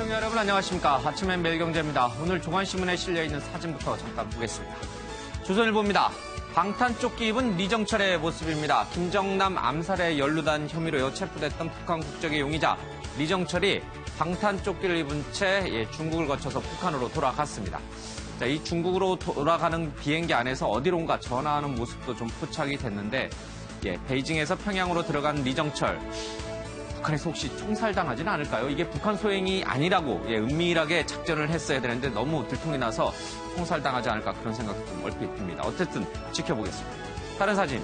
시청자 여러분 안녕하십니까. 아침엔 매일경제입니다. 오늘 종안신문에 실려있는 사진부터 잠깐 보겠습니다. 조선일보입니다. 방탄조끼 입은 리정철의 모습입니다. 김정남 암살에 연루된 혐의로 체포됐던 북한 국적의 용의자 리정철이 방탄조끼를 입은 채 중국을 거쳐서 북한으로 돌아갔습니다. 자, 이 중국으로 돌아가는 비행기 안에서 어디론가 전화하는 모습도 좀 포착이 됐는데 베이징에서 평양으로 들어간 리정철. 북한에서 혹시 총살당하지는 않을까요? 이게 북한 소행이 아니라고 은밀하게 작전을 했어야 되는데 너무 들통이 나서 총살당하지 않을까 그런 생각도 좀 얼핏 듭니다. 어쨌든 지켜보겠습니다. 다른 사진.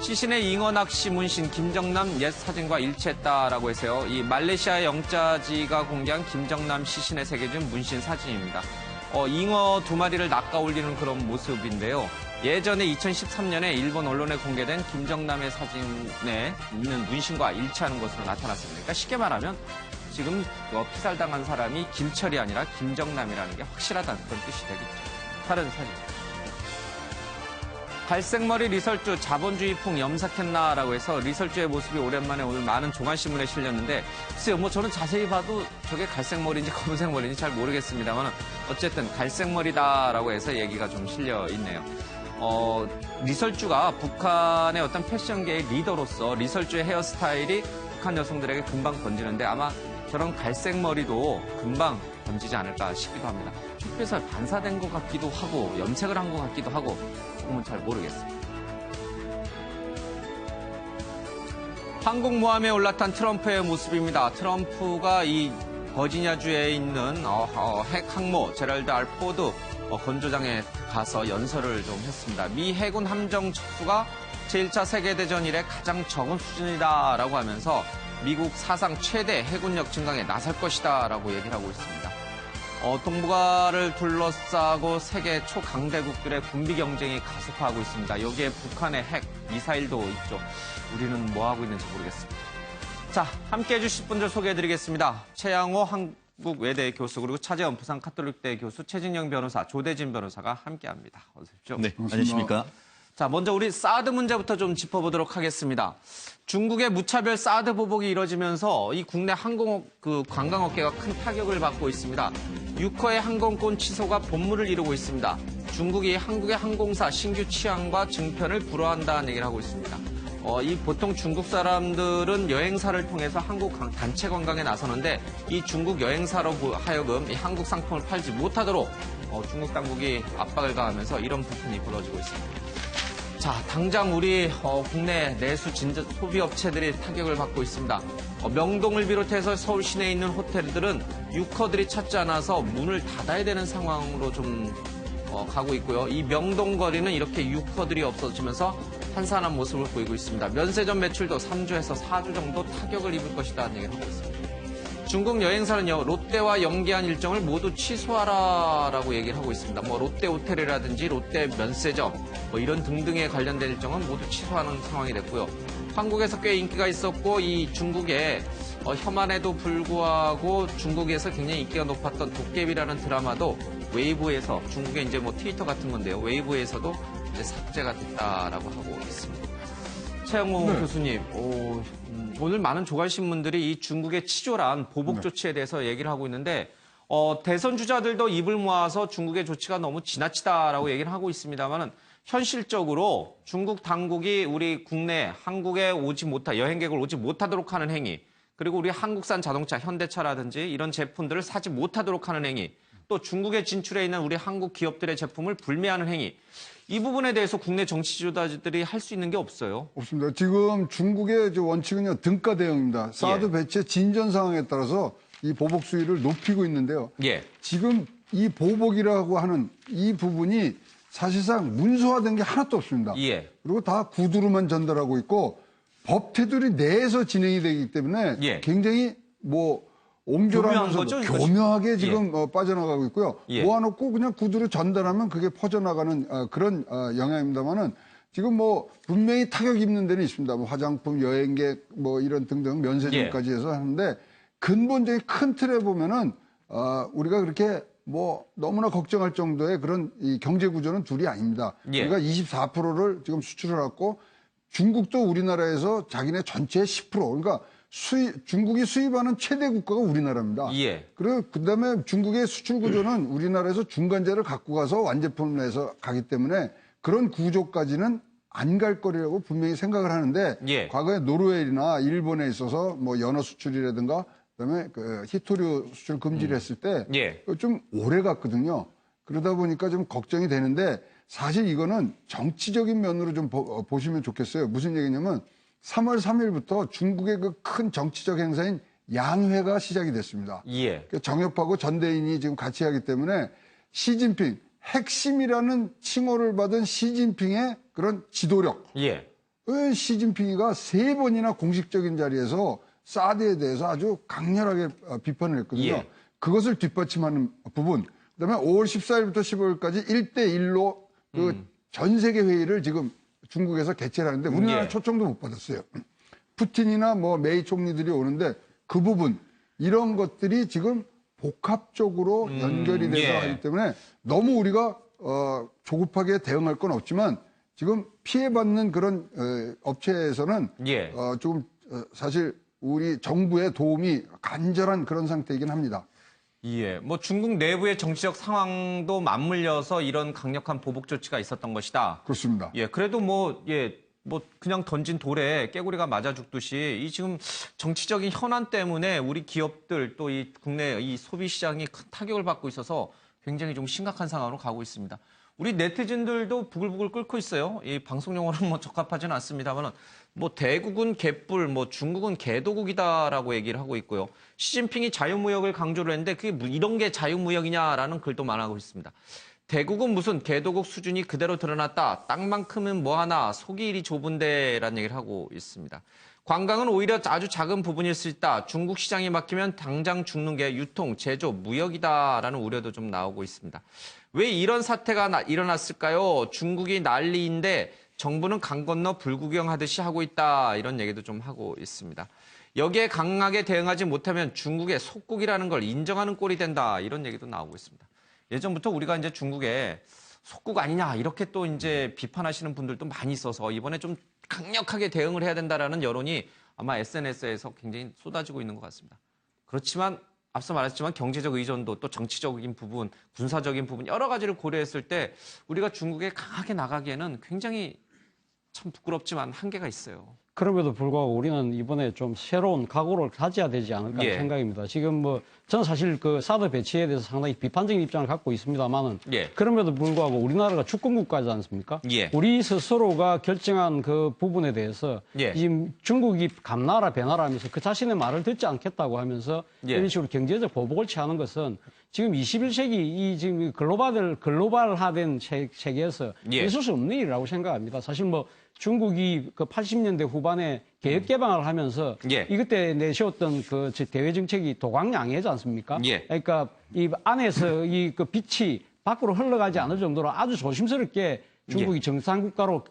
시신의 잉어 낚시 문신 김정남 옛 사진과 일치했다라고 해서요. 이 말레이시아 영자지가 공개한 김정남 시신에 새겨진 문신 사진입니다. 잉어 2마리를 낚아 올리는 그런 모습인데요. 예전에 2013년에 일본 언론에 공개된 김정남의 사진에 있는 문신과 일치하는 것으로 나타났습니다. 그러니까 쉽게 말하면 지금 피살당한 사람이 김철이 아니라 김정남이라는 게 확실하다는 그런 뜻이 되겠죠. 다른 사진. 갈색머리 리설주 자본주의풍 염색했나라고 해서 리설주의 모습이 오랜만에 오늘 많은 종안신문에 실렸는데 글쎄요, 저는 자세히 봐도 저게 갈색머리인지 검은색 머리인지 잘 모르겠습니다만 어쨌든 갈색머리다라고 해서 얘기가 좀 실려 있네요. 리설주가 북한의 어떤 패션계의 리더로서 리설주의 헤어스타일이 북한 여성들에게 금방 번지는데 아마 저런 갈색 머리도 금방 번지지 않을까 싶기도 합니다. 햇빛에 반사된 것 같기도 하고 염색을 한 것 같기도 하고 조금은 잘 모르겠습니다. 항공모함에 올라탄 트럼프의 모습입니다. 트럼프가 이 버지니아주에 있는 핵 항모 제럴드 R. 포드 건조장에 가서 연설을 좀 했습니다. 미 해군 함정 척수가 제1차 세계대전 이래 가장 적은 수준이다라고 하면서 미국 사상 최대 해군력 증강에 나설 것이다라고 얘기를 하고 있습니다. 동북아를 둘러싸고 세계 초강대국들의 군비 경쟁이 가속화하고 있습니다. 여기에 북한의 핵, 미사일도 있죠. 우리는 뭐 하고 있는지 모르겠습니다. 자, 함께해 주실 분들 소개해드리겠습니다. 최양호 한국외대 교수 그리고 차재원 부산 카톨릭대 교수 최진영 변호사 조대진 변호사가 함께합니다. 어서 오십시오. 네, 안녕하십니까. 자, 먼저 우리 사드 문제부터 좀 짚어보도록 하겠습니다. 중국의 무차별 사드 보복이 이뤄지면서 이 국내 관광업계가 큰 타격을 받고 있습니다. 6호의 항공권 취소가 본물을 이루고 있습니다. 중국이 한국의 항공사 신규 취항과 증편을 불허한다는 얘기를 하고 있습니다. 이 보통 중국 사람들은 여행사를 통해서 한국 단체 관광에 나서는데 이 중국 여행사로 하여금 이 한국 상품을 팔지 못하도록 중국 당국이 압박을 가하면서 이런 불편이 벌어지고 있습니다. 자, 당장 우리 국내 내수 소비업체들이 타격을 받고 있습니다. 명동을 비롯해서 서울 시내에 있는 호텔들은 유커들이 찾지 않아서 문을 닫아야 되는 상황으로 좀 가고 있고요. 이 명동 거리는 이렇게 유커들이 없어지면서 한산한 모습을 보이고 있습니다. 면세점 매출도 3주에서 4주 정도 타격을 입을 것이라는 얘기를 하고 있습니다. 중국 여행사는요, 롯데와 연계한 일정을 모두 취소하라라고 얘기를 하고 있습니다. 롯데 호텔이라든지 롯데 면세점, 이런 등등에 관련된 일정은 모두 취소하는 상황이 됐고요. 한국에서 꽤 인기가 있었고, 이 중국의 혐한에도 불구하고 중국에서 굉장히 인기가 높았던 도깨비라는 드라마도 웨이브에서, 중국의 이제 트위터 같은 건데요. 웨이브에서도 이제 삭제가 됐다라고 하고 있습니다. 최영호 교수님, 오늘 많은 조간신문들이 이 중국의 치졸한 보복 조치에 대해서 얘기를 하고 있는데 대선 주자들도 입을 모아서 중국의 조치가 너무 지나치다라고 얘기를 하고 있습니다만은 현실적으로 중국 당국이 우리 국내 한국에 여행객을 오지 못하도록 하는 행위, 그리고 우리 한국산 자동차 현대차라든지 이런 제품들을 사지 못하도록 하는 행위, 또 중국에 진출해 있는 우리 한국 기업들의 제품을 불매하는 행위, 이 부분에 대해서 국내 정치 지도자들이 할 수 있는 게 없어요. 없습니다. 지금 중국의 원칙은요, 등가 대응입니다. 사드 배치의 진전 상황에 따라서 이 보복 수위를 높이고 있는데요. 지금 이 보복이라고 하는 이 부분이 사실상 문서화된 게 하나도 없습니다. 그리고 다 구두로만 전달하고 있고 법 테두리 내에서 진행이 되기 때문에 굉장히 옹졸하면서도 교묘하게 지금 빠져나가고 있고요. 모아놓고 그냥 구두로 전달하면 그게 퍼져나가는 그런 영향입니다만은 지금 분명히 타격 입는 데는 있습니다. 화장품, 여행객, 이런 등등 면세점까지 해서 하는데 근본적인 큰 틀에 보면은 우리가 그렇게 너무나 걱정할 정도의 그런 이 경제 구조는 둘이 아닙니다. 우리가 24%를 지금 수출을 했고 중국도 우리나라에서 자기네 전체의 10%, 그러니까 중국이 수입하는 최대 국가가 우리나라입니다. 예. 그리고 그다음에 중국의 수출 구조는 우리나라에서 중간재를 갖고 가서 완제품을 내서 가기 때문에 그런 구조까지는 안 갈 거리라고 분명히 생각을 하는데 예. 과거에 노르웨이나 일본에 있어서 뭐 연어 수출이라든가 그다음에 그 히토류 수출 금지를 했을 때 좀 예. 오래 갔거든요. 그러다 보니까 좀 걱정이 되는데 사실 이거는 정치적인 면으로 좀 보시면 좋겠어요. 무슨 얘기냐면 3월 3일부터 중국의 그 큰 정치적 행사인 양회가 시작이 됐습니다. 예. 정협하고 전대인이 지금 같이 하기 때문에 시진핑 핵심이라는 칭호를 받은 시진핑의 그런 지도력. 예. 시진핑이가 3번이나 공식적인 자리에서 사드에 대해서 아주 강렬하게 비판을 했거든요. 예. 그것을 뒷받침하는 부분. 그다음에 5월 14일부터 15일까지 1대1로 그 전 세계 회의를 지금 중국에서 개최를 하는데 우리나라 예. 초청도 못 받았어요. 푸틴이나 뭐 메이 총리들이 오는데 그 부분 이런 것들이 지금 복합적으로 연결이 돼서 예. 하기 때문에 너무 우리가 조급하게 대응할 건 없지만 지금 피해받는 그런 업체에서는 예. 조금 사실 우리 정부의 도움이 간절한 그런 상태이긴 합니다. 예, 뭐 중국 내부의 정치적 상황도 맞물려서 이런 강력한 보복 조치가 있었던 것이다. 그렇습니다. 예, 그래도 뭐 그냥 던진 돌에 깨구리가 맞아 죽듯이 이 지금 정치적인 현안 때문에 우리 기업들 또 이 국내 이 소비 시장이 큰 타격을 받고 있어서 굉장히 좀 심각한 상황으로 가고 있습니다. 우리 네티즌들도 부글부글 끓고 있어요. 이 방송 용어는 뭐 적합하지는 않습니다만은 뭐 대국은 개뿔, 뭐 중국은 개도국이다라고 얘기를 하고 있고요. 시진핑이 자유무역을 강조를 했는데 그게 이런 게 자유무역이냐라는 글도 많아하고 있습니다. 대국은 무슨 개도국 수준이 그대로 드러났다. 땅만큼은 뭐하나 속이 이리 좁은데라는 얘기를 하고 있습니다. 관광은 오히려 아주 작은 부분일 수 있다. 중국 시장이 막히면 당장 죽는 게 유통, 제조, 무역이다라는 우려도 좀 나오고 있습니다. 왜 이런 사태가 일어났을까요? 중국이 난리인데 정부는 강 건너 불구경하듯이 하고 있다. 이런 얘기도 좀 하고 있습니다. 여기에 강하게 대응하지 못하면 중국의 속국이라는 걸 인정하는 꼴이 된다. 이런 얘기도 나오고 있습니다. 예전부터 우리가 이제 중국에 속국 아니냐 이렇게 또 이제 비판하시는 분들도 많이 있어서 이번에 좀 강력하게 대응을 해야 된다라는 여론이 아마 SNS에서 굉장히 쏟아지고 있는 것 같습니다. 그렇지만 앞서 말했지만 경제적 의존도 또 정치적인 부분, 군사적인 부분 여러 가지를 고려했을 때 우리가 중국에 강하게 나가기에는 굉장히 참 부끄럽지만 한계가 있어요. 그럼에도 불구하고 우리는 이번에 좀 새로운 각오를 가져야 되지 않을까 예. 생각입니다. 지금 뭐 저는 사실 그 사드 배치에 대해서 상당히 비판적인 입장을 갖고 있습니다만은 예. 그럼에도 불구하고 우리나라가 주권국가지 않습니까? 예. 우리 스스로가 결정한 그 부분에 대해서 예. 지금 중국이 감나라 배나라 하면서 그 자신의 말을 듣지 않겠다고 하면서 예. 이런 식으로 경제적 보복을 취하는 것은 지금 21세기 이 지금 글로벌화된 세계에서 예. 있을 수 없는 일이라고 생각합니다. 사실 뭐 중국이 그 80년대 후반에 개혁 개방을 하면서 예. 이때 내세웠던 그 대외 정책이 도광양해지 않습니까? 예. 그러니까 이 안에서 이 그 빛이 밖으로 흘러가지 않을 정도로 아주 조심스럽게 중국이 정상 국가로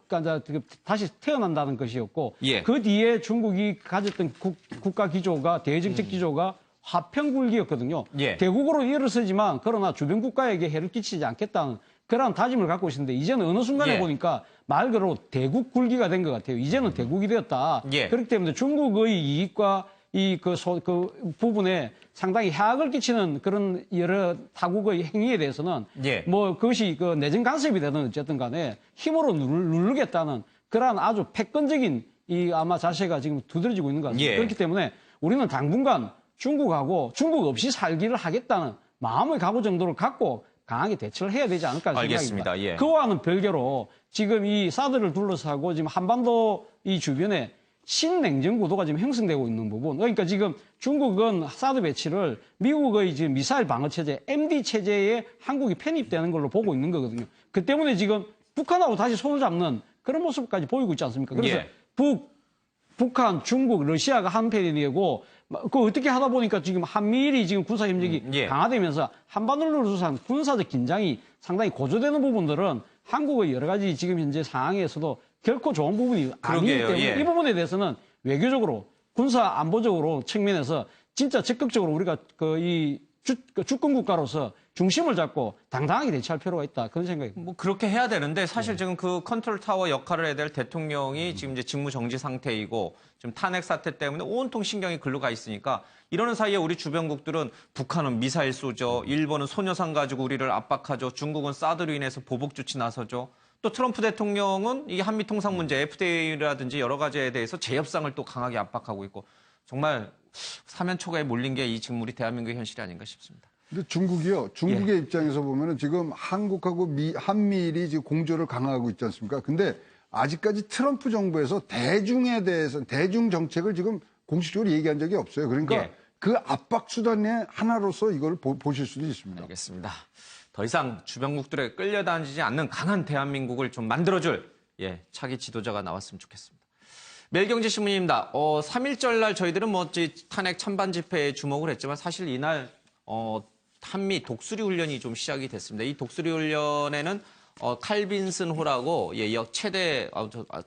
다시 태어난다는 것이었고 예. 그 뒤에 중국이 가졌던 국가 기조가 대외 정책 기조가 화평굴기였거든요. 예. 대국으로 일어서지만 그러나 주변 국가에게 해를 끼치지 않겠다는 그런 다짐을 갖고 있었는데 이제는 어느 순간에 예. 보니까 말 그대로 대국 굴기가 된 것 같아요. 이제는 대국이 되었다. 예. 그렇기 때문에 중국의 이익과 그 부분에 상당히 해악을 끼치는 그런 여러 타국의 행위에 대해서는 예. 뭐 그것이 그 내정 간섭이 되든 어쨌든 간에 힘으로 누르겠다는 그러한 아주 패권적인 이 아마 자세가 지금 두드러지고 있는 것 같습니다. 예. 그렇기 때문에 우리는 당분간 중국하고 중국 없이 살기를 하겠다는 마음의 각오 정도를 갖고 강하게 대처를 해야 되지 않을까 알겠습니다. 생각입니다. 예. 그와는 별개로 지금 이 사드를 둘러싸고 지금 한반도 이 주변에 신냉전 구도가 지금 형성되고 있는 부분. 그러니까 지금 중국은 사드 배치를 미국의 지금 미사일 방어 체제, MD 체제에 한국이 편입되는 걸로 보고 있는 거거든요. 그 때문에 지금 북한하고 다시 손을 잡는 그런 모습까지 보이고 있지 않습니까? 그래서 예. 북한, 중국, 러시아가 한편이 되고 그 어떻게 하다 보니까 지금 한미일이 지금 군사 협력이 예. 강화되면서 한반도를 둘러싼 군사적 긴장이 상당히 고조되는 부분들은 한국의 여러 가지 지금 현재 상황에서도 결코 좋은 부분이 아니기 그러게요. 때문에 예. 이 부분에 대해서는 외교적으로 군사 안보적으로 측면에서 진짜 적극적으로 우리가 그 이 주권 국가로서 중심을 잡고 당당하게 대처할 필요가 있다. 그런 생각입니다. 뭐 그렇게 해야 되는데 사실 지금 그 컨트롤 타워 역할을 해야 될 대통령이 지금 이제 직무 정지 상태이고 지금 탄핵 사태 때문에 온통 신경이 글로 가 있으니까 이러는 사이에 우리 주변국들은 북한은 미사일 쏘죠. 일본은 소녀상 가지고 우리를 압박하죠. 중국은 사드로 인해서 보복 조치 나서죠. 또 트럼프 대통령은 이 한미 통상 문제, FTA라든지 여러 가지에 대해서 재협상을 또 강하게 압박하고 있고 정말 사면초가에 몰린 게 이 지금 우리 대한민국의 현실이 아닌가 싶습니다. 근데 중국이요. 중국의 입장에서 보면은 지금 한국하고 한미일이 지금 공조를 강화하고 있지 않습니까? 근데 아직까지 트럼프 정부에서 대중에 대해서 대중 정책을 지금 공식적으로 얘기한 적이 없어요. 그러니까 예. 그 압박 수단의 하나로서 이걸 보실 수도 있습니다. 알겠습니다. 더 이상 주변국들에 끌려다니지 않는 강한 대한민국을 좀 만들어줄 차기 지도자가 나왔으면 좋겠습니다. 매일경제신문입니다. 3.1절 날 저희들은 탄핵 찬반 집회에 주목을 했지만 사실 이날 한미 독수리 훈련이 좀 시작이 됐습니다. 이 독수리 훈련에는 칼빈슨 호라고 역 최대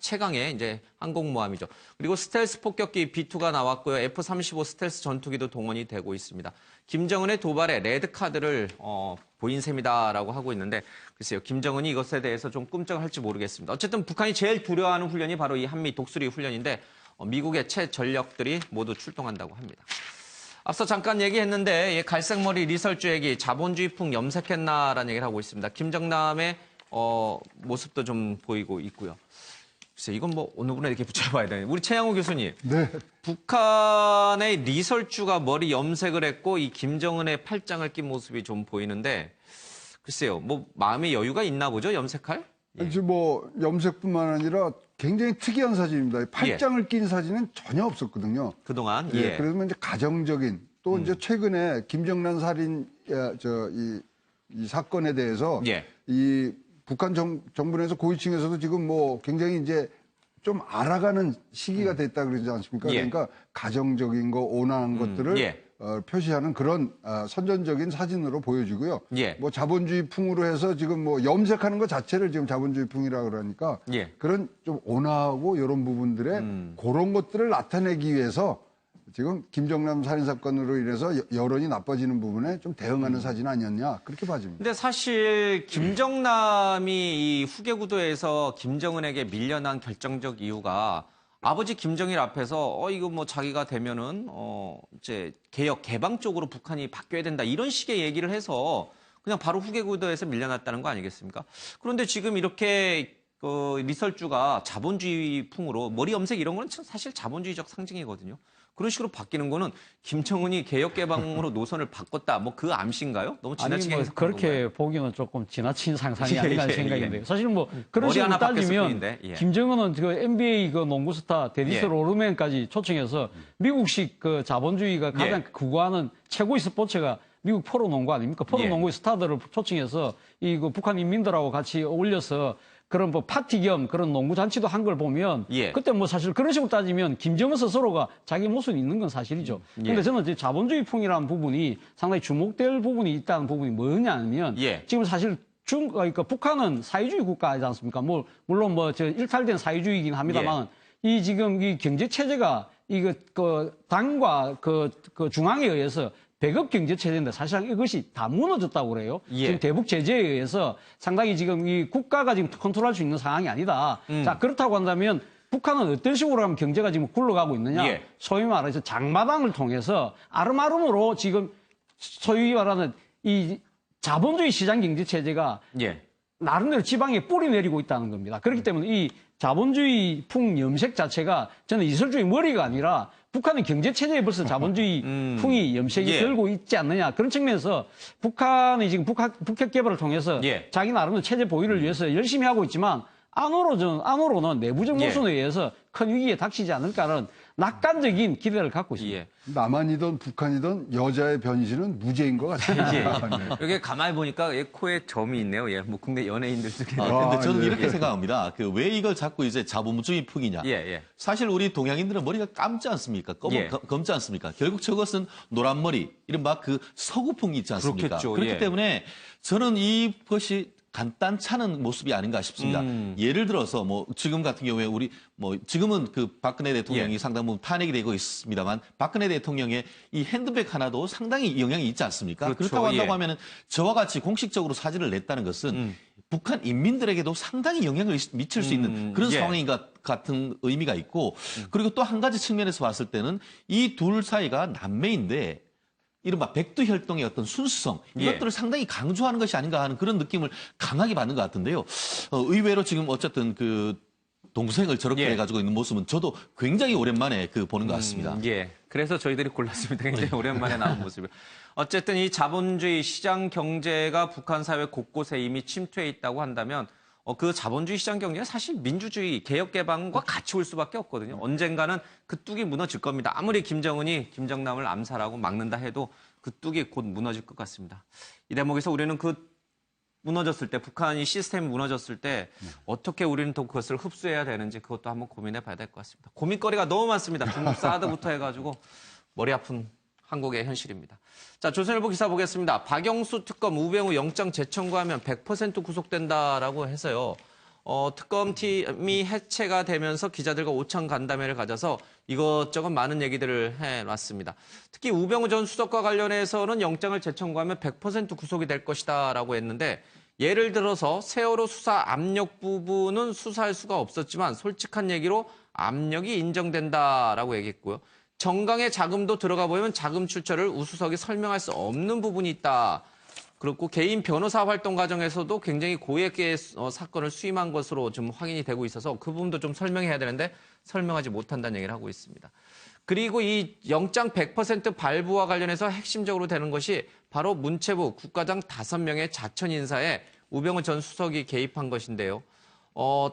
최강의 이제 항공모함이죠. 그리고 스텔스 폭격기 B2가 나왔고요. F-35 스텔스 전투기도 동원이 되고 있습니다. 김정은의 도발에 레드 카드를 보인 셈이다라고 하고 있는데 글쎄요. 김정은이 이것에 대해서 좀 끔찍할지 모르겠습니다. 어쨌든 북한이 제일 두려워하는 훈련이 바로 이 한미 독수리 훈련인데 미국의 최전력들이 모두 출동한다고 합니다. 앞서 잠깐 얘기했는데 갈색머리 리설주 얘기 자본주의풍 염색했나라는 얘기를 하고 있습니다. 김정남의 모습도 좀 보이고 있고요. 글쎄 이건 뭐 어느 분에 이렇게 붙여봐야 되나요? 우리 최양호 교수님. 네. 북한의 리설주가 머리 염색을 했고 이 김정은의 팔짱을 낀 모습이 좀 보이는데 글쎄요. 뭐 마음의 여유가 있나 보죠? 염색할? 이제 뭐 염색뿐만 아니라 굉장히 특이한 사진입니다. 팔짱을 낀 사진은 전혀 없었거든요. 그동안 그러면 이제 가정적인 또 이제 최근에 김정남 살인 이 사건에 대해서 이 북한 정부 내에서 고위층에서도 지금 뭐 굉장히 이제 좀 알아가는 시기가 됐다 그러지 않습니까? 그러니까 가정적인 거, 온화한 것들을 표시하는 그런 선전적인 사진으로 보여지고요. 뭐 자본주의풍으로 해서 지금 뭐 염색하는 것 자체를 지금 자본주의풍이라 그러니까 그런 좀 온화하고 이런 부분들의 그런 것들을 나타내기 위해서 지금 김정남 살인 사건으로 인해서 여론이 나빠지는 부분에 좀 대응하는 사진 아니었냐 그렇게 봐집니다. 근데 사실 김정남이 이 후계 구도에서 김정은에게 밀려난 결정적 이유가 아버지 김정일 앞에서 이거 뭐 자기가 되면은 이제 개혁 개방 쪽으로 북한이 바뀌어야 된다 이런 식의 얘기를 해서 그냥 바로 후계 구도에서 밀려났다는 거 아니겠습니까? 그런데 지금 이렇게 리설주가 자본주의풍으로 머리 염색 이런 거는 사실 자본주의적 상징이거든요. 그런 식으로 바뀌는 거는 김정은이 개혁 개방으로 노선을 바꿨다. 뭐 그 암시인가요? 너무 지나치게 아니, 뭐 그렇게 보기는 조금 지나친 상상이 아닌가 하는 생각인데요. 사실 뭐 그런 식으로 따지면 김정은은 그 NBA 그 농구 스타 데니스 로드맨까지 초청해서 미국식 그 자본주의가 가장 구가하는 최고의 스포츠가 미국 프로농구 아닙니까? 프로농구의 스타들을 초청해서 그 북한 인민들하고 같이 어울려서 그런 뭐 파티 겸 그런 농구 잔치도 한 걸 보면 그때 뭐 사실 그런 식으로 따지면 김정은 스스로가 자기 모습이 있는 건 사실이죠. 근데 저는 이제 자본주의풍이라는 부분이 상당히 주목될 부분이 있다는 부분이 뭐냐면 지금 사실 그러니까 북한은 사회주의 국가이지 않습니까? 뭐 물론 뭐 일탈된 사회주의이긴 합니다만 이 지금 이 경제 체제가 그 당과 그 중앙에 의해서 배급 경제 체제인데 사실상 이것이 다 무너졌다고 그래요. 지금 대북 제재에 의해서 상당히 지금 이 국가가 지금 컨트롤할 수 있는 상황이 아니다. 자, 그렇다고 한다면 북한은 어떤 식으로 하면 경제가 지금 굴러가고 있느냐. 소위 말해서 장마당을 통해서 아름아름으로 지금 소위 말하는 이 자본주의 시장 경제 체제가 나름대로 지방에 뿌리 내리고 있다는 겁니다. 그렇기 때문에 이 자본주의 풍 염색 자체가 저는 이설주의 머리가 아니라 북한은 경제체제에 벌써 자본주의 풍이 염색이 들고 있지 않느냐. 그런 측면에서 북한이 지금 북핵 개발을 통해서 자기 나름대로 체제 보유를 위해서 열심히 하고 있지만 안으로는 내부적 모순에 의해서 큰 위기에 닥치지 않을까라는 낙관적인 기대를 갖고 있습니다. 남한이든 북한이든 여자의 변신은 무죄인 것 같아요. 여기 가만히 보니까 코에 점이 있네요. 뭐 국내 연예인들 중에. 근데 저는 이렇게 생각합니다. 왜 이걸 자꾸 이제 자본주의 풍이냐. 사실 우리 동양인들은 머리가 감지 않습니까? 검지 않습니까? 결국 저것은 노란 머리, 이른바 그 서구풍이 있지 않습니까? 그렇겠죠. 그렇기 때문에 저는 이것이 간단찮은 모습이 아닌가 싶습니다. 예를 들어서 뭐 지금 같은 경우에 우리 뭐 지금은 그 박근혜 대통령이 상당 부분 탄핵이 되고 있습니다만 박근혜 대통령의 이 핸드백 하나도 상당히 영향이 있지 않습니까? 그렇죠. 그렇다고 한다고 하면은 저와 같이 공식적으로 사진을 냈다는 것은 북한 인민들에게도 상당히 영향을 미칠 수 있는 그런 상황인 것 같은 의미가 있고 그리고 또 한 가지 측면에서 봤을 때는 이 둘 사이가 남매인데 이른바 백두혈통의 어떤 순수성 이것들을 상당히 강조하는 것이 아닌가 하는 그런 느낌을 강하게 받는 것 같은데요. 의외로 지금 어쨌든 그 동생을 저렇게 해가지고 있는 모습은 저도 굉장히 오랜만에 보는 것 같습니다. 그래서 저희들이 골랐습니다. 굉장히 오랜만에 나온 모습을. 어쨌든 이 자본주의 시장 경제가 북한 사회 곳곳에 이미 침투해 있다고 한다면 그 자본주의 시장 경제는 사실 민주주의 개혁 개방과 같이 올 수밖에 없거든요. 언젠가는 그 뚝이 무너질 겁니다. 아무리 김정은이 김정남을 암살하고 막는다 해도 그 뚝이 곧 무너질 것 같습니다. 이 대목에서 우리는 무너졌을 때, 북한이 시스템이 무너졌을 때 어떻게 우리는 또 그것을 흡수해야 되는지 그것도 한번 고민해 봐야 될 것 같습니다. 고민거리가 너무 많습니다. 중국 사드부터 해가지고 머리 아픈 한국의 현실입니다. 자, 조선일보 기사 보겠습니다. 박영수 특검 우병우 영장 재청구하면 100% 구속된다라고 해서요. 특검팀이 해체가 되면서 기자들과 오찬 간담회를 가져서 이것저것 많은 얘기들을 해놨습니다. 특히 우병우 전 수석과 관련해서는 영장을 재청구하면 100% 구속이 될 것이다라고 했는데 예를 들어서 세월호 수사 압력 부분은 수사할 수가 없었지만 솔직한 얘기로 압력이 인정된다라고 얘기했고요. 정강의 자금도 들어가 보면 자금 출처를 우수석이 설명할 수 없는 부분이 있다. 그렇고 개인 변호사 활동 과정에서도 굉장히 고액의 사건을 수임한 것으로 좀 확인이 되고 있어서 그 부분도 좀 설명해야 되는데 설명하지 못한다는 얘기를 하고 있습니다. 그리고 이 영장 100% 발부와 관련해서 핵심적으로 되는 것이 바로 문체부 국가장 5명의 자천 인사에 우병우 전 수석이 개입한 것인데요.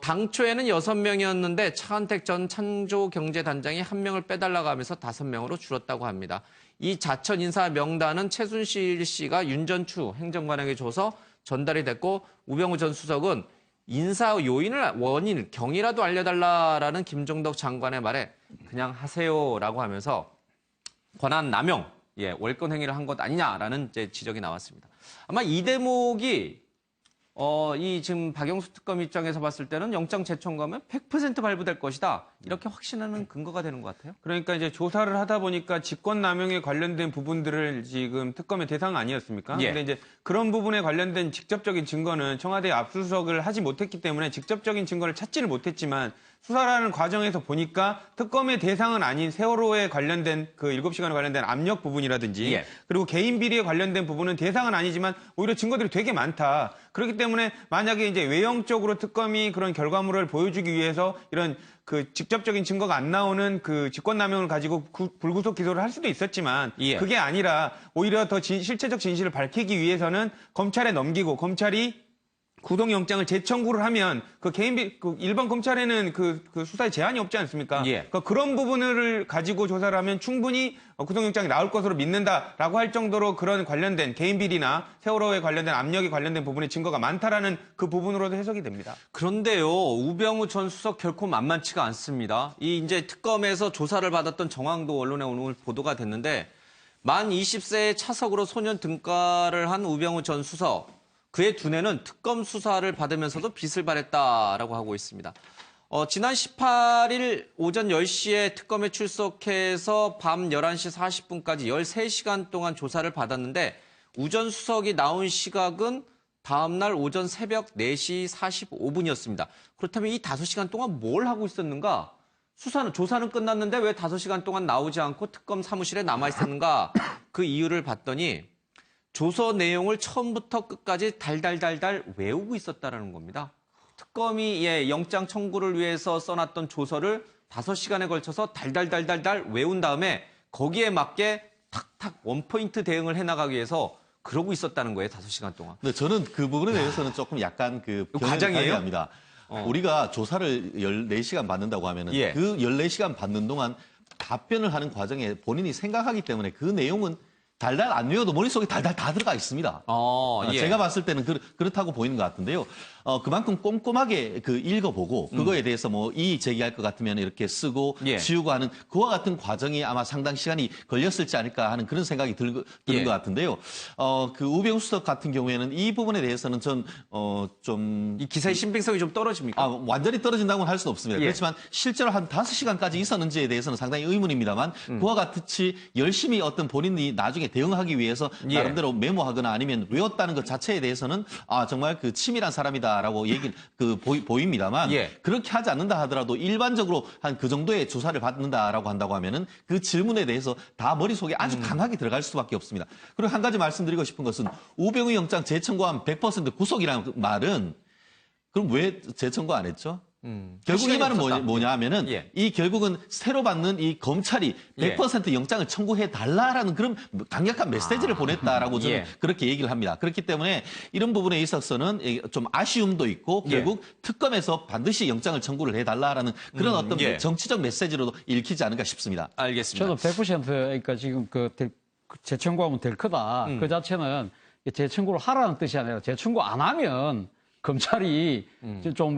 당초에는 6명이었는데 차은택 전 창조경제단장이 1명을 빼달라고 하면서 5명으로 줄었다고 합니다. 이 자천 인사 명단은 최순실 씨가 윤전추 행정관에게 줘서 전달이 됐고 우병우 전 수석은 인사 요인을 원인, 경위라도 알려달라라는 김종덕 장관의 말에 그냥 하세요라고 하면서 권한 남용, 월권 행위를 한 것 아니냐라는 이제 지적이 나왔습니다. 아마 이 대목이 이 지금 박영수 특검 입장에서 봤을 때는 영장 재청구하면 100% 발부될 것이다. 이렇게 확신하는 근거가 되는 것 같아요. 그러니까 이제 조사를 하다 보니까 직권남용에 관련된 부분들을 지금 특검의 대상 아니었습니까? 근데 이제 그런 부분에 관련된 직접적인 증거는 청와대에 압수수색을 하지 못했기 때문에 직접적인 증거를 찾지를 못했지만 수사라는 과정에서 보니까 특검의 대상은 아닌 세월호에 관련된 그 7시간에 관련된 압력 부분이라든지 그리고 개인 비리에 관련된 부분은 대상은 아니지만 오히려 증거들이 되게 많다. 그렇기 때문에 만약에 이제 외형적으로 특검이 그런 결과물을 보여주기 위해서 이런 그 직접적인 증거가 안 나오는 그 직권남용을 가지고 불구속 기소를 할 수도 있었지만 그게 아니라 오히려 더 실체적 진실을 밝히기 위해서는 검찰에 넘기고 검찰이 구속영장을 재청구를 하면 그 일반 검찰에는 그 수사에 제한이 없지 않습니까? 그러니까 그런 부분을 가지고 조사를 하면 충분히 구속영장이 나올 것으로 믿는다라고 할 정도로 그런 관련된 개인 비리나 세월호에 관련된 압력에 관련된 부분에 증거가 많다라는 그 부분으로도 해석이 됩니다. 그런데요, 우병우 전 수석 결코 만만치가 않습니다. 이 이제 특검에서 조사를 받았던 정황도 언론에 오늘 보도가 됐는데 만 20세의 차석으로 소년 등과를 한 우병우 전 수석. 그의 두뇌는 특검 수사를 받으면서도 빚을 발했다라고 하고 있습니다. 지난 18일 오전 10시에 특검에 출석해서 밤 11시 40분까지 13시간 동안 조사를 받았는데 우 전 수석이 나온 시각은 다음날 오전 새벽 4시 45분이었습니다. 그렇다면 이 5시간 동안 뭘 하고 있었는가? 조사는 끝났는데 왜 5시간 동안 나오지 않고 특검 사무실에 남아 있었는가? 그 이유를 봤더니 조서 내용을 처음부터 끝까지 달달달달 외우고 있었다는 겁니다. 특검이 영장 청구를 위해서 써놨던 조서를 5시간에 걸쳐서 달달달달달 외운 다음에 거기에 맞게 탁탁 원포인트 대응을 해나가기 위해서 그러고 있었다는 거예요, 5시간 동안. 근데 저는 그 부분에 대해서는 조금 약간 과장이에요? 합니다. 우리가 조사를 14시간 받는다고 하면은 그 14시간 받는 동안 답변을 하는 과정에 본인이 생각하기 때문에 그 내용은 달달 안 외워도 머릿속에 달달 다 들어가 있습니다. 제가 봤을 때는 그렇다고 보이는 것 같은데요. 그만큼 꼼꼼하게 그 읽어보고 그거에 대해서 뭐 이의 제기할 것 같으면 이렇게 쓰고 예. 지우고 하는 그와 같은 과정이 아마 상당 시간이 걸렸을지 않을까 하는 그런 생각이 드는 예. 것 같은데요. 그 우병우 수석 같은 경우에는 이 부분에 대해서는 좀 이 기사의 신빙성이 좀 떨어집니까? 완전히 떨어진다고는 할 수는 없습니다. 예. 그렇지만 실제로 한 5시간까지 있었는지에 대해서는 상당히 의문입니다만 그와 같이 열심히 어떤 본인이 나중에 대응하기 위해서 예. 나름대로 메모하거나 아니면 외웠다는 것 자체에 대해서는 정말 그 치밀한 사람이다라고 얘기 보입니다만 예. 그렇게 하지 않는다 하더라도 일반적으로 한 그 정도의 조사를 받는다라고 한다고 하면은 그 질문에 대해서 다 머릿속에 아주 강하게 들어갈 수밖에 없습니다. 그리고 한 가지 말씀드리고 싶은 것은 우병우 영장 재청구하면 100% 구속이라는 말은 그럼 왜 재청구 안 했죠? 결국 이 말은 뭐냐 하면은 예. 이 결국은 새로 받는 이 검찰이 100% 영장을 청구해 달라라는 그런 강력한 메시지를 보냈다라고 저는 예. 그렇게 얘기를 합니다. 그렇기 때문에 이런 부분에 있어서는 좀 아쉬움도 있고 결국 특검에서 반드시 영장을 청구를 해 달라라는 그런 어떤 예. 정치적 메시지로도 읽히지 않을까 싶습니다. 알겠습니다. 저도 100% 그러니까 지금 재청구하면 될 거다. 그 자체는 재청구를 하라는 뜻이 아니라 재청구 안 하면 검찰이 좀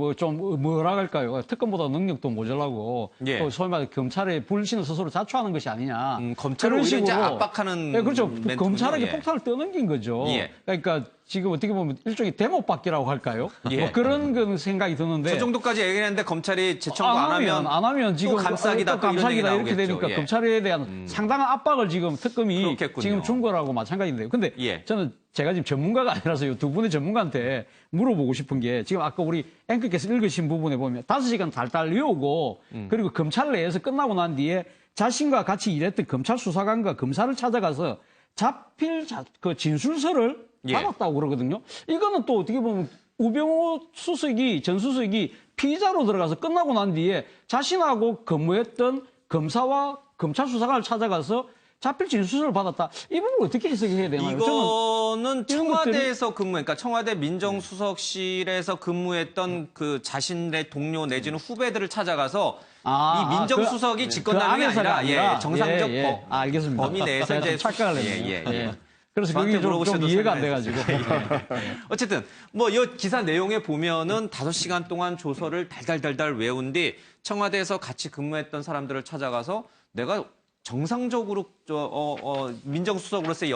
뭐라 할까요? 특검보다 능력도 모자라고 예. 또 소위 말해 검찰의 불신을 스스로 자초하는 것이 아니냐. 검찰을 그런 오히려 이제 식으로. 압박하는 네, 그렇죠. 멘트군요. 검찰에게 예. 폭탄을 떠넘긴 거죠. 예. 그러니까 지금 어떻게 보면 일종의 대목받기라고 할까요? 예. 뭐 그런 그 생각이 드는데. 저 정도까지 얘기했는데 검찰이 재청구 안 하면 지금 또 감싸기다, 또 또 이런 감싸기다 얘기 이렇게 나오겠죠. 되니까 예. 검찰에 대한 상당한 압박을 지금 특검이 그렇겠군요. 지금 준 거라고 마찬가지인데요. 근데 예. 저는 제가 지금 전문가가 아니라서요. 두 분의 전문가한테 물어보고 싶은 게 지금 아까 우리 앵커께서 읽으신 부분에 보면 5시간 달달 외우고 그리고 검찰 내에서 끝나고 난 뒤에 자신과 같이 일했던 검찰 수사관과 검사를 찾아가서 자필 그 진술서를 예. 받았다고 그러거든요. 이거는 또 어떻게 보면 우병우 수석이 전 수석이 피의자로 들어가서 끝나고 난 뒤에 자신하고 근무했던 검사와 검찰 수사관을 찾아가서 자필 진술서를 받았다. 이 부분을 어떻게 해석해야 되나요? 이거는 이런 청와대에서 그러니까 청와대 민정수석실에서 근무했던 그 자신의 동료 내지는 후배들을 찾아가서 이 민정수석이 직권남용이 아니라 정상적 알겠습니다. 범위 내에서 제가 좀 이제 착각을 했네요. 예. 그래서 저한테 그게 좀 물어보셔도 이해가 안 설명해 돼가지고. 어쨌든 뭐 이 기사 내용에 보면은 5시간 동안 조서를 달달달달 외운 뒤 청와대에서 같이 근무했던 사람들을 찾아가서 내가 정상적으로 민정수석으로서의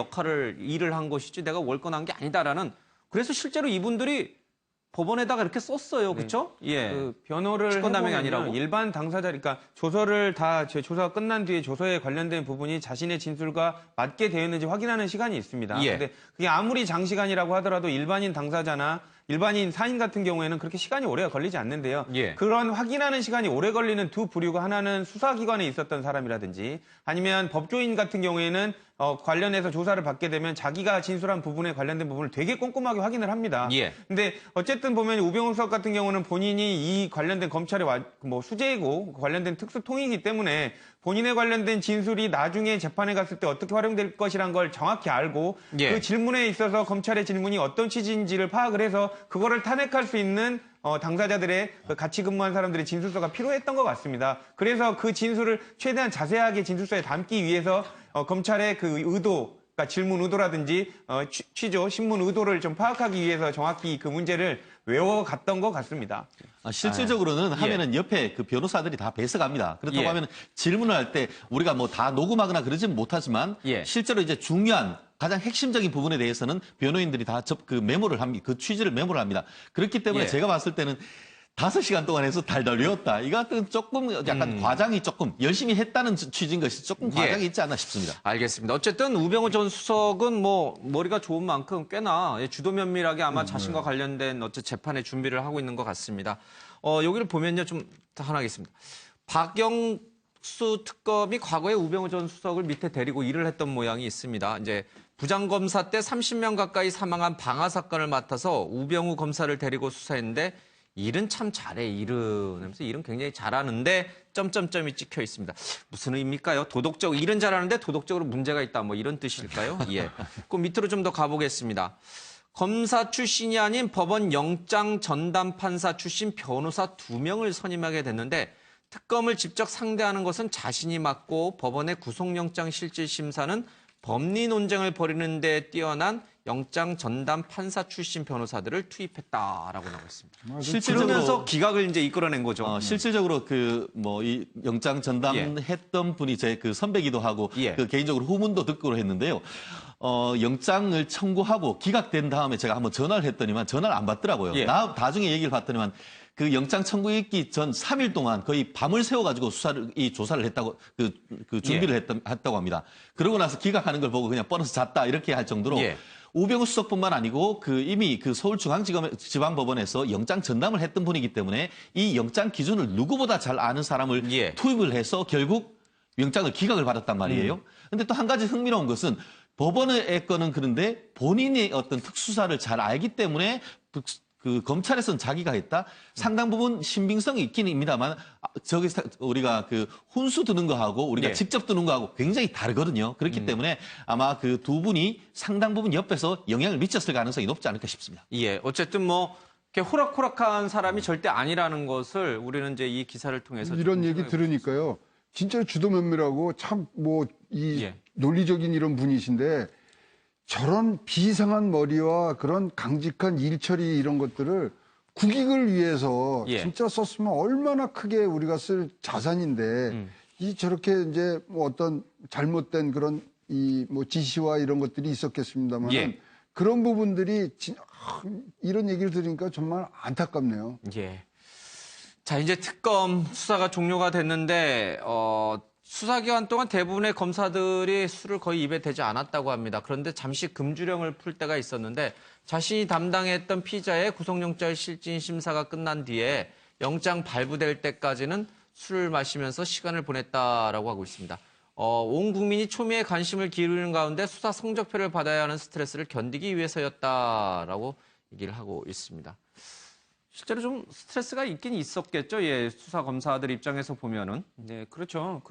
일을 한 것이지 내가 월권한 게 아니다라는 그래서 실제로 이분들이 법원에다가 이렇게 썼어요. 그렇죠? 예. 그 변호를 직권남용이 해보면요, 아니라고? 일반 당사자, 그러니까 조서를 다 제 조사가 끝난 뒤에 조서에 관련된 부분이 자신의 진술과 맞게 되어 있는지 확인하는 시간이 있습니다. 예. 근데 그게 아무리 장시간이라고 하더라도 일반인 당사자나 일반인 사인 같은 경우에는 그렇게 시간이 오래 걸리지 않는데요. 예. 그런 확인하는 시간이 오래 걸리는 두 부류가 하나는 수사기관에 있었던 사람이라든지 아니면 법조인 같은 경우에는 관련해서 조사를 받게 되면 자기가 진술한 부분에 관련된 부분을 되게 꼼꼼하게 확인을 합니다. 예. 근데 어쨌든 보면 우병우 수석 같은 경우는 본인이 이 관련된 검찰의 수재이고 관련된 특수통이기 때문에 본인에 관련된 진술이 나중에 재판에 갔을 때 어떻게 활용될 것이란 걸 정확히 알고 예. 그 질문에 있어서 검찰의 질문이 어떤 취지인지를 파악을 해서 그거를 탄핵할 수 있는 당사자들의 그 같이 근무한 사람들의 진술서가 필요했던 것 같습니다. 그래서 그 진술을 최대한 자세하게 진술서에 담기 위해서 검찰의 그 의도, 그러니까 질문 의도라든지 취조, 신문 의도를 좀 파악하기 위해서 정확히 그 문제를 외워갔던 것 같습니다. 실질적으로는 하면은 옆에 그 변호사들이 다 배석합니다. 그렇다고 예. 하면 질문을 할 때 우리가 뭐 다 녹음하거나 그러지는 못하지만 예. 실제로 이제 중요한 가장 핵심적인 부분에 대해서는 변호인들이 다 그 메모를 합니다. 그 취지를 메모를 합니다. 그렇기 때문에 예. 제가 봤을 때는 5시간 동안 해서 달달 외웠다. 이것은 조금 약간 과장이 조금 열심히 했다는 취지인 것이 조금 과장이 있지 않나 싶습니다. 알겠습니다. 어쨌든 우병우 전 수석은 뭐 머리가 좋은 만큼 꽤나 주도 면밀하게 아마 자신과 관련된 재판의 준비를 하고 있는 것 같습니다. 여기를 보면요 좀 하나 하겠습니다. 박영수 특검이 과거에 우병우 전 수석을 밑에 데리고 일을 했던 모양이 있습니다. 이제 부장검사 때 30명 가까이 사망한 방화 사건을 맡아서 우병우 검사를 데리고 수사했는데 일은 참 잘해, 하면서 일은 굉장히 잘하는데 점점점이 찍혀 있습니다. 무슨 의미일까요? 일은 잘하는데 도덕적으로 문제가 있다, 뭐 이런 뜻일까요? 예. 그 밑으로 좀 더 가보겠습니다. 검사 출신이 아닌 법원 영장 전담 판사 출신 변호사 2명을 선임하게 됐는데 특검을 직접 상대하는 것은 자신이 맡고 법원의 구속영장 실질 심사는 법리 논쟁을 벌이는 데 뛰어난 영장 전담 판사 출신 변호사들을 투입했다라고 나오고 있습니다. 그러면서 기각을 이제 이끌어낸 거죠. 실질적으로 이 영장 전담했던 분이 제 그 선배기도 하고 그 개인적으로 후문도 듣고 했는데요. 영장을 청구하고 기각된 다음에 제가 한번 전화를 했더니만 전화를 안 받더라고요. 나중에 얘기를 봤더니만 그 영장 청구 있기 전 3일 동안 거의 밤을 새워가지고 조사를 했다고 그 준비를 했다고 합니다. 그러고 나서 기각하는 걸 보고 그냥 뻔해서 잤다 이렇게 할 정도로 우병우 수석뿐만 아니고 이미 서울중앙지방법원에서 영장 전담을 했던 분이기 때문에 이 영장 기준을 누구보다 잘 아는 사람을 투입을 해서 결국 영장을 기각을 받았단 말이에요. 근데 또 한 가지 흥미로운 것은 법원의 건은 그런데 본인이 어떤 특수사를 잘 알기 때문에 그 검찰에서는 자기가 했다. 상당 부분 신빙성이 있긴 합니다만 저기서 우리가 그 훈수 두는 거하고 우리가 직접 두는 거하고 굉장히 다르거든요. 그렇기 때문에 아마 그 두 분이 상당 부분 옆에서 영향을 미쳤을 가능성이 높지 않을까 싶습니다. 어쨌든 이렇게 호락호락한 사람이 절대 아니라는 것을 우리는 이제 이 기사를 통해서 이런 얘기 들으니까요. 진짜 주도 면밀하고 참 논리적인 이런 분이신데 저런 비상한 머리와 그런 강직한 일처리 이런 것들을 국익을 위해서 진짜 썼으면 얼마나 크게 우리가 쓸 자산인데 저렇게 이제 어떤 잘못된 그런 지시와 이런 것들이 있었겠습니다만 그런 부분들이 이런 얘기를 들으니까 정말 안타깝네요. 자, 이제 특검 수사가 종료가 됐는데 수사 기간 동안 대부분의 검사들이 술을 거의 입에 대지 않았다고 합니다. 그런데 잠시 금주령을 풀 때가 있었는데 자신이 담당했던 피의자의 구속영장 실질 심사가 끝난 뒤에 영장 발부될 때까지는 술을 마시면서 시간을 보냈다라고 하고 있습니다. 온 국민이 초미의 관심을 기울이는 가운데 수사 성적표를 받아야 하는 스트레스를 견디기 위해서였다라고 얘기를 하고 있습니다. 실제로 좀 스트레스가 있긴 있었겠죠. 수사 검사들 입장에서 보면은. 네, 그렇죠.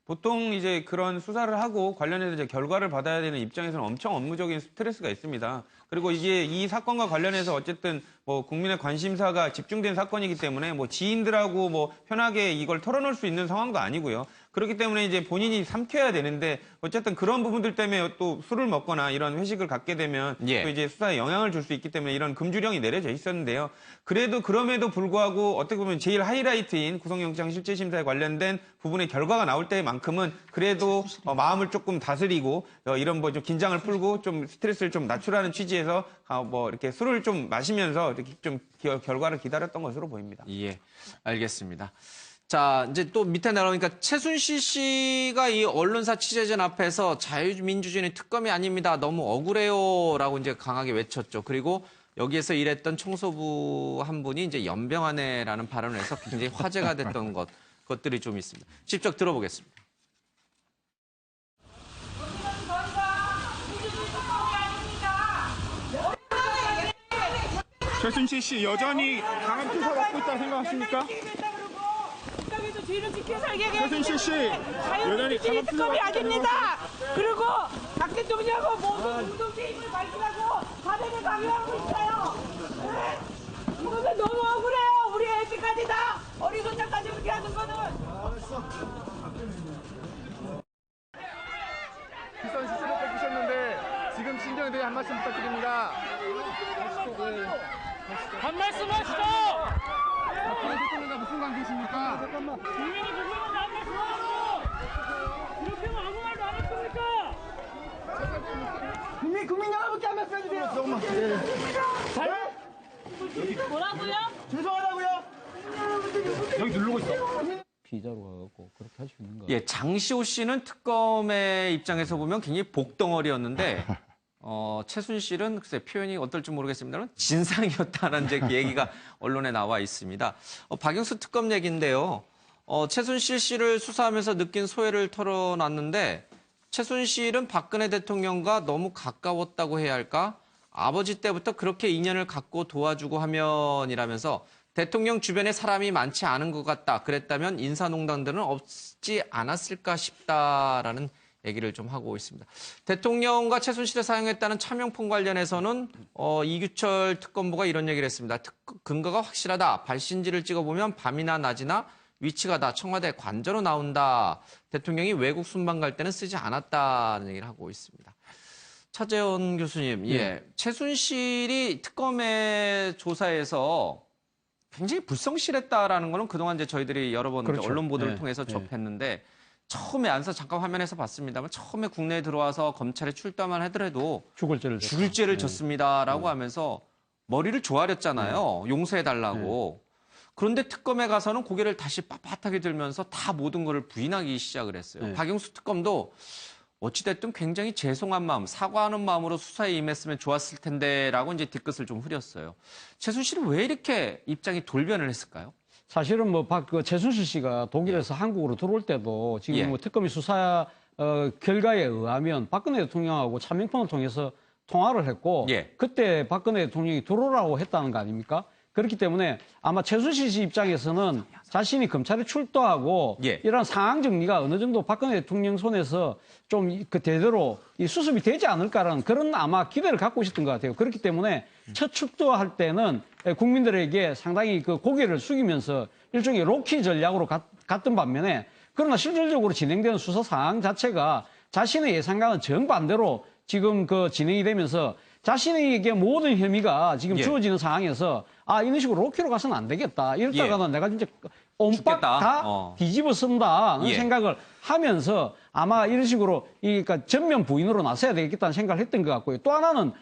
보통 이제 그런 수사를 하고 관련해서 이제 결과를 받아야 되는 입장에서는 엄청 업무적인 스트레스가 있습니다. 그리고 이게 이 사건과 관련해서 어쨌든 국민의 관심사가 집중된 사건이기 때문에 지인들하고 편하게 이걸 털어놓을 수 있는 상황도 아니고요. 그렇기 때문에 이제 본인이 삼켜야 되는데 어쨌든 그런 부분들 때문에 또 술을 먹거나 이런 회식을 갖게 되면 또 이제 수사에 영향을 줄 수 있기 때문에 이런 금주령이 내려져 있었는데요. 그럼에도 불구하고 어떻게 보면 제일 하이라이트인 구속영장 실질심사에 관련된 부분의 결과가 나올 때만큼은 그래도 마음을 조금 다스리고 이런 좀 긴장을 풀고 좀 스트레스를 좀 낮추라는 취지에서 이렇게 술을 좀 마시면서 이렇게 좀 결과를 기다렸던 것으로 보입니다. 알겠습니다. 자, 이제 또 밑에 내려오니까 최순실 씨가 이 언론사 취재진 앞에서 자유민주주의는 특검이 아닙니다. 너무 억울해요. 라고 이제 강하게 외쳤죠. 그리고 여기에서 일했던 청소부 한 분이 이제 연병하네라는 발언을 해서 굉장히 화제가 됐던 것들이 좀 있습니다. 직접 들어보겠습니다. 최순실 씨 여전히 강한 수사 받고 있다고 생각하십니까? 최순실 씨 여전히 강한 특검이 아닙니다. 그리고 박 대통령하고 모든 공동체임을 밝히라고 사대를 강요하고 있어요. 이거는 너무 억울해요. 우리 애기까지 다 어리선장까지 그렇게 하는 거는. 비선 스스로 뽑히셨는데 지금 심정에 대해 한 말씀 부탁드립니다. 한 말씀 하시죠. 박근혜 대통령과 무슨 관계십니까? 국민이 누구는 한 말씀 하라고. 이렇게 하면 아무 말도 안 할 겁니까? 국민 여러분께 한 말씀 해주세요. 뭐라고요? 죄송하다고요. 여기 누르고 있어. 피의자로 가갖고 그렇게 할 수 있는 거예요. 장시호 씨는 특검의 입장에서 보면 굉장히 복덩어리였는데 최순실은 글쎄 표현이 어떨지 모르겠습니다만 진상이었다는 이제 얘기가 언론에 나와 있습니다. 박영수 특검 얘기인데요. 최순실 씨를 수사하면서 느낀 소회를 털어놨는데 최순실은 박근혜 대통령과 너무 가까웠다고 해야 할까? 아버지 때부터 그렇게 인연을 갖고 도와주고 하면이라면서 대통령 주변에 사람이 많지 않은 것 같다. 그랬다면 인사농단들은 없지 않았을까 싶다라는 얘기를 좀 하고 있습니다. 대통령과 최순실에 사용했다는 차명폰 관련해서는 이규철 특검보가 이런 얘기를 했습니다. 근거가 확실하다. 발신지를 찍어보면 밤이나 낮이나 위치가 다 청와대 관저로 나온다. 대통령이 외국 순방 갈 때는 쓰지 않았다는 얘기를 하고 있습니다. 차재원 교수님, 예. 최순실이 특검의 조사에서 굉장히 불성실했다라는 거는 그동안 이제 저희들이 여러 번 그렇죠. 언론 보도를 예, 통해서 예. 접했는데 처음에 안서 잠깐 화면에서 봤습니다만 처음에 국내에 들어와서 검찰에 출두만 하더라도 죽을 죄를 죽을 죄를 졌습니다라고 하면서 머리를 조아렸잖아요. 용서해달라고. 그런데 특검에 가서는 고개를 다시 빳빳하게 들면서 다 모든 것을 부인하기 시작을 했어요. 네. 박영수 특검도 어찌됐든 굉장히 죄송한 마음, 사과하는 마음으로 수사에 임했으면 좋았을 텐데라고 이제 뒤끝을 좀 흐렸어요. 최순실이 왜 이렇게 입장이 돌변을 했을까요? 사실은 그 최순실 씨가 독일에서 한국으로 들어올 때도 지금 예. 특검이 수사 결과에 의하면 박근혜 대통령하고 차명폰을 통해서 통화를 했고 예. 그때 박근혜 대통령이 들어오라고 했다는 거 아닙니까? 그렇기 때문에 아마 최순실 씨 입장에서는 자신이 검찰에 출두하고 예. 이런 상황 정리가 어느 정도 박근혜 대통령 손에서 좀 그 제대로 이 수습이 되지 않을까라는 그런 아마 기대를 갖고 있었던 것 같아요. 그렇기 때문에 첫 출두할 때는 국민들에게 상당히 그 고개를 숙이면서 일종의 로키 전략으로 갔던 반면에 그러나 실질적으로 진행되는 수사 상황 자체가 자신의 예상과는 정반대로 지금 그 진행이 되면서 자신에게 모든 혐의가 지금 예. 주어지는 상황에서 이런 식으로 로키로 가서는 안 되겠다. 이러다가는 내가 진짜 온박 죽겠다. 다 뒤집어 쓴다는 예. 생각을 하면서 아마 이런 식으로 그러니까 전면 부인으로 나서야 되겠다는 생각을 했던 것 같고요. 또 하나는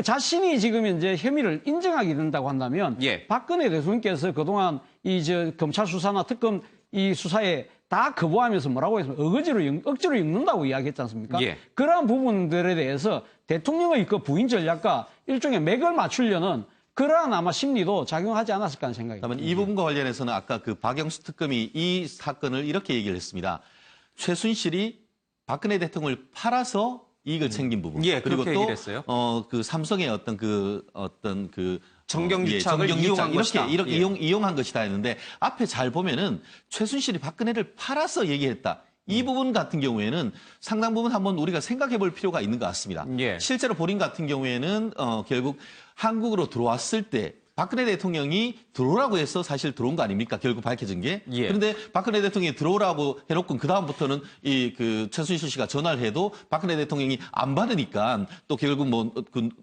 자신이 지금 이제 혐의를 인정하게 된다고 한다면 예. 박근혜 대통령께서 그동안 검찰 수사나 특검 이 수사에 다 거부하면서 뭐라고 했습니까? 억지로 엮는다고 이야기했지 않습니까? 예. 그러한 부분들에 대해서 대통령의 그 부인 전략과 일종의 맥을 맞추려는 그러한 아마 심리도 작용하지 않았을까 하는 생각입니다. 그러면 이 부분과 관련해서는 아까 그 박영수 특검이 이 사건을 이렇게 얘기를 했습니다. 최순실이 박근혜 대통령을 팔아서 이익을 챙긴 부분. 예, 그리고 그렇게 또 얘기를 했어요. 그 삼성의 어떤 정경유착을 이용한 것이다. 이렇게 예. 이용한 것이다 했는데 앞에 잘 보면은 최순실이 박근혜를 팔아서 얘기했다. 이 부분 같은 경우에는 상당 부분 한번 우리가 생각해 볼 필요가 있는 것 같습니다. 예. 실제로 본인 같은 경우에는 결국 한국으로 들어왔을 때 박근혜 대통령이 들어오라고 해서 사실 들어온 거 아닙니까? 결국 밝혀진 게. 예. 그런데 박근혜 대통령이 들어오라고 해놓고 그다음부터는 최순실 씨가 전화를 해도 박근혜 대통령이 안 받으니까 또 결국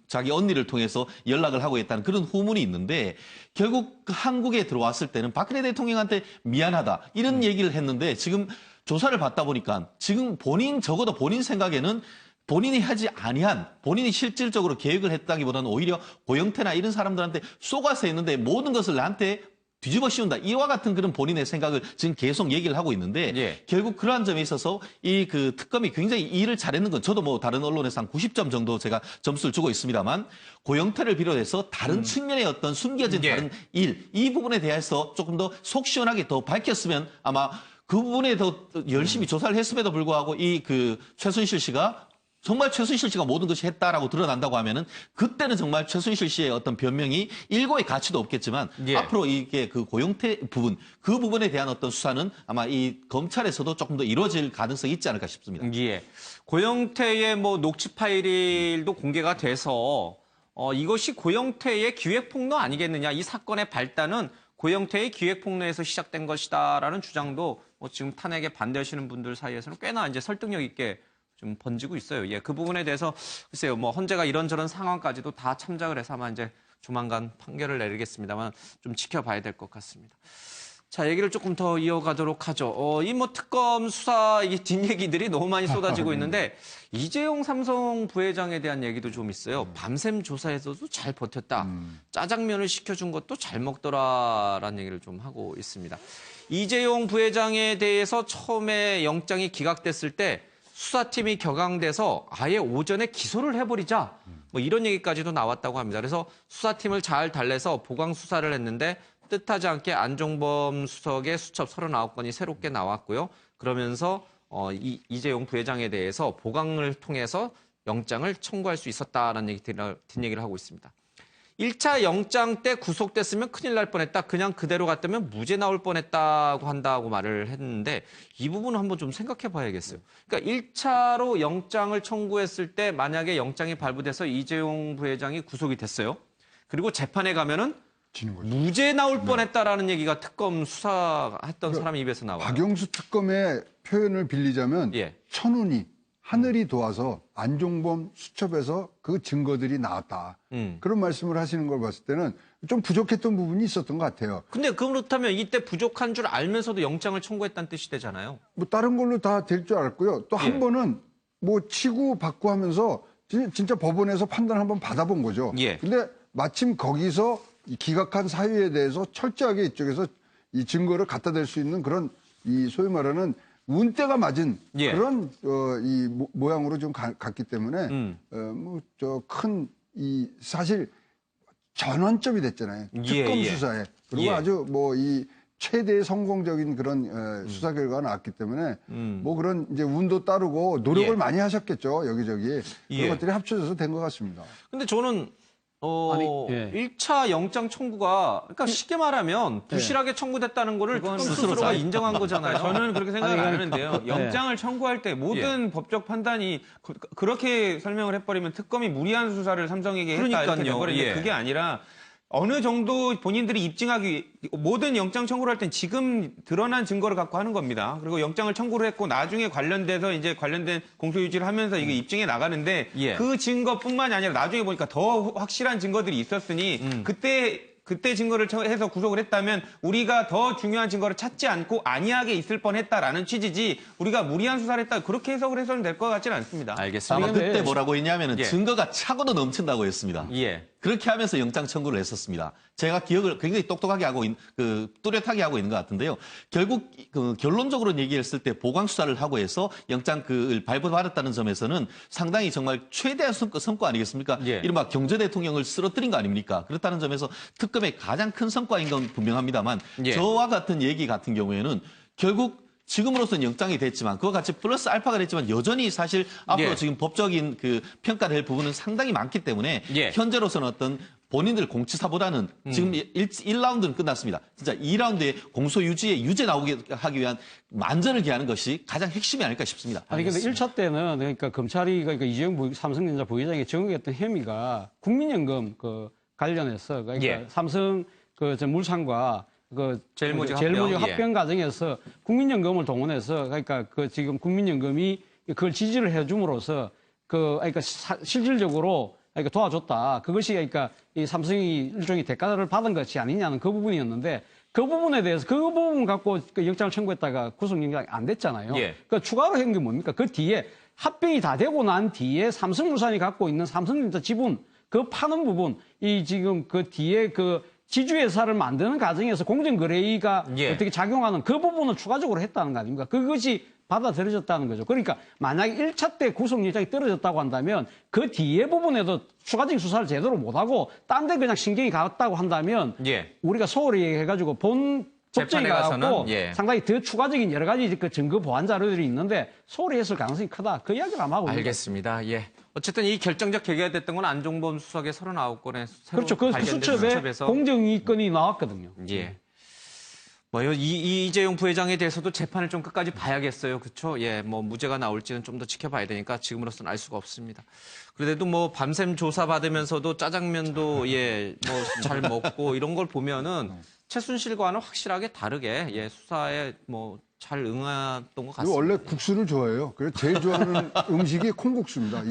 자기 언니를 통해서 연락을 하고 있다는 그런 후문이 있는데 결국 한국에 들어왔을 때는 박근혜 대통령한테 미안하다 이런 얘기를 했는데 지금 조사를 받다 보니까 지금 적어도 본인 생각에는 본인이 하지 아니한 본인이 실질적으로 계획을 했다기보다는 오히려 고영태나 이런 사람들한테 쏘가서 했는데 모든 것을 나한테 뒤집어 씌운다. 이와 같은 그런 본인의 생각을 지금 계속 얘기를 하고 있는데 예. 결국 그러한 점에 있어서 그 특검이 굉장히 일을 잘했는 건 저도 다른 언론에서 한 90점 정도 제가 점수를 주고 있습니다만 고영태를 비롯해서 다른 측면의 어떤 숨겨진 예. 다른 이 부분에 대해서 조금 더 속 시원하게 더 밝혔으면 아마 그 부분에 더 열심히 조사를 했음에도 불구하고 최순실 씨가 정말 최순실 씨가 모든 것이 했다라고 드러난다고 하면은 그때는 정말 최순실 씨의 어떤 변명이 일고의 가치도 없겠지만 예. 앞으로 이게 그 고영태 부분 그 부분에 대한 어떤 수사는 아마 이 검찰에서도 조금 더 이루어질 가능성이 있지 않을까 싶습니다. 예. 고영태의 녹취 파일도 공개가 돼서 이것이 고영태의 기획폭로 아니겠느냐. 이 사건의 발단은 고영태의 기획폭로에서 시작된 것이다라는 주장도 지금 탄핵에 반대하시는 분들 사이에서는 꽤나 이제 설득력 있게 좀 번지고 있어요. 예, 그 부분에 대해서 글쎄요, 헌재가 이런저런 상황까지도 다 참작을 해서 아마 이제 조만간 판결을 내리겠습니다만 좀 지켜봐야 될 것 같습니다. 자, 얘기를 조금 더 이어가도록 하죠. 이 특검 수사 이 뒷얘기들이 너무 많이 쏟아지고 있는데 이재용 삼성 부회장에 대한 얘기도 좀 있어요. 밤샘 조사에서도 잘 버텼다. 짜장면을 시켜준 것도 잘 먹더라라는 얘기를 좀 하고 있습니다. 이재용 부회장에 대해서 처음에 영장이 기각됐을 때 수사팀이 격앙돼서 아예 오전에 기소를 해버리자 이런 얘기까지도 나왔다고 합니다. 그래서 수사팀을 잘 달래서 보강 수사를 했는데 뜻하지 않게 안종범 수석의 수첩 39건이 새롭게 나왔고요. 그러면서 이재용 부회장에 대해서 보강을 통해서 영장을 청구할 수 있었다라는 뒷얘기를 하고 있습니다. 1차 영장 때 구속됐으면 큰일 날 뻔했다. 그냥 그대로 갔다면 무죄 나올 뻔했다고 한다고 말을 했는데 이 부분은 한번 좀 생각해 봐야겠어요. 그러니까 1차로 영장을 청구했을 때 만약에 영장이 발부돼서 이재용 부회장이 구속이 됐어요. 그리고 재판에 가면은 지는 거죠. 무죄 나올 뻔했다라는 얘기가 특검 수사했던 사람 입에서 나와요. 박영수 특검의 표현을 빌리자면 예. 천운이 하늘이 도와서 안종범 수첩에서 그 증거들이 나왔다. 그런 말씀을 하시는 걸 봤을 때는 좀 부족했던 부분이 있었던 것 같아요. 근데 그렇다면 이때 부족한 줄 알면서도 영장을 청구했다는 뜻이 되잖아요. 뭐 다른 걸로 다 될 줄 알았고요. 또 한 예. 번은 뭐 치고 받고 하면서 진짜 법원에서 판단 한번 받아본 거죠. 예. 근데 마침 거기서 이 기각한 사유에 대해서 철저하게 이쪽에서 이 증거를 갖다 댈 수 있는 그런 이 소위 말하는 운때가 맞은 예. 그런 이 모양으로 좀 갔기 때문에 뭐 저 큰 이 사실 전환점이 됐잖아요. 예, 특검 예. 수사에. 그리고 예. 아주 뭐 이 최대의 성공적인 그런 수사 결과가 나왔기 때문에 뭐 그런 이제 운도 따르고 노력을 예. 많이 하셨겠죠. 여기저기. 그런 예. 것들이 합쳐져서 된 것 같습니다. 근데 저는 예. 1차 영장 청구가 그러니까 쉽게 말하면 부실하게 청구됐다는 거를 특검 스스로가 인정한 거잖아요. 저는 그렇게 생각을 안 하는데요. 예. 영장을 청구할 때 모든 법적 판단이 그렇게 설명을 해버리면 특검이 무리한 수사를 삼성에게 했다 이렇게 그러니까요. 돼버리는데 예. 그게 아니라 어느 정도 본인들이 입증하기 모든 영장 청구를 할 땐 지금 드러난 증거를 갖고 하는 겁니다. 그리고 영장을 청구를 했고 나중에 관련돼서 이제 관련된 공소유지를 하면서 이게 입증해 나가는데 예. 그 증거뿐만이 아니라 나중에 보니까 더 확실한 증거들이 있었으니 그때 증거를 해서 구속을 했다면 우리가 더 중요한 증거를 찾지 않고 안이하게 있을 뻔했다라는 취지지 우리가 무리한 수사를 했다 그렇게 해석을 해서는 될 것 같지는 않습니다. 알겠습니다. 아마 그때 뭐라고 했냐면은 예. 증거가 차고도 넘친다고 했습니다. 예. 그렇게 하면서 영장 청구를 했었습니다. 제가 기억을 굉장히 똑똑하게 하고 뚜렷하게 하고 있는 것 같은데요. 결국 그 결론적으로 얘기했을 때 보강 수사를 하고 해서 영장 그 발부받았다는 점에서는 상당히 정말 최대한 성과 아니겠습니까? 예. 이른바 경제 대통령을 쓰러뜨린 거 아닙니까? 그렇다는 점에서 특검의 가장 큰 성과인 건 분명합니다만 예. 저와 같은 얘기 같은 경우에는 결국 지금으로서는 영장이 됐지만 그와 같이 플러스 알파가 됐지만 여전히 사실 앞으로 예. 지금 법적인 그 평가를 할 부분은 상당히 많기 때문에 예. 현재로서는 어떤 본인들 공치사보다는 지금 1라운드는 끝났습니다. 진짜 2라운드에 공소 유지에 유죄 나오게 하기 위한 만전을 기하는 것이 가장 핵심이 아닐까 싶습니다. 아니, 근데 1차 때는 그러니까 검찰이 그러니까 이재용 삼성전자 부회장이 적용했던 혐의가 국민연금 그 관련해서 그러니까 예. 삼성 저 물산과 그 제일모직 합병 과정에서 국민연금을 동원해서 그러니까 그 지금 국민연금이 그걸 지지를 해줌으로써 그러니까 실질적으로 그러니까 도와줬다. 그것이 그러니까 이 삼성이 일종의 대가를 받은 것이 아니냐는 그 부분이었는데 그 부분에 대해서 그 부분 갖고 그 영장을 청구했다가 구속영장이 안 됐잖아요. 예. 그 추가로 한 게 뭡니까? 그 뒤에 합병이 다 되고 난 뒤에 삼성물산이 갖고 있는 삼성전자 지분 그 파는 부분 이 지금 그 뒤에 그 지주회사를 만드는 과정에서 공정거래위가 예. 어떻게 작용하는 그 부분을 추가적으로 했다는 거 아닙니까? 그것이 받아들여졌다는 거죠. 그러니까 만약에 1차 때 구속영장이 떨어졌다고 한다면 그 뒤에 부분에도 추가적인 수사를 제대로 못하고 딴 데 그냥 신경이 갔다고 한다면 예. 우리가 소홀히 해가지고 본 법정에 재판에 가서는, 가고 예. 상당히 더 추가적인 여러 가지 그 증거 보완 자료들이 있는데 소홀히 했을 가능성이 크다. 그 이야기를 아마 하고 있는 알겠습니다. 예. 어쨌든 이 결정적 계기가 됐던 건 안종범 수석의 39건의 새로 그렇죠. 그 발견된 수첩에 수첩에서 공정이익건이 나왔거든요. 예. 뭐 이재용 부회장에 대해서도 재판을 좀 끝까지 봐야겠어요. 그렇죠? 예. 뭐 무죄가 나올지는 좀 더 지켜봐야 되니까 지금으로서는 알 수가 없습니다. 그래도 뭐 밤샘 조사 받으면서도 짜장면도 예, 뭐 잘 먹고 이런 걸 보면은 최순실과는 확실하게 다르게 예, 수사에 뭐 잘 응했던 것 그리고 같습니다. 원래 국수를 좋아해요. 그래서 제일 좋아하는 음식이 콩국수입니다.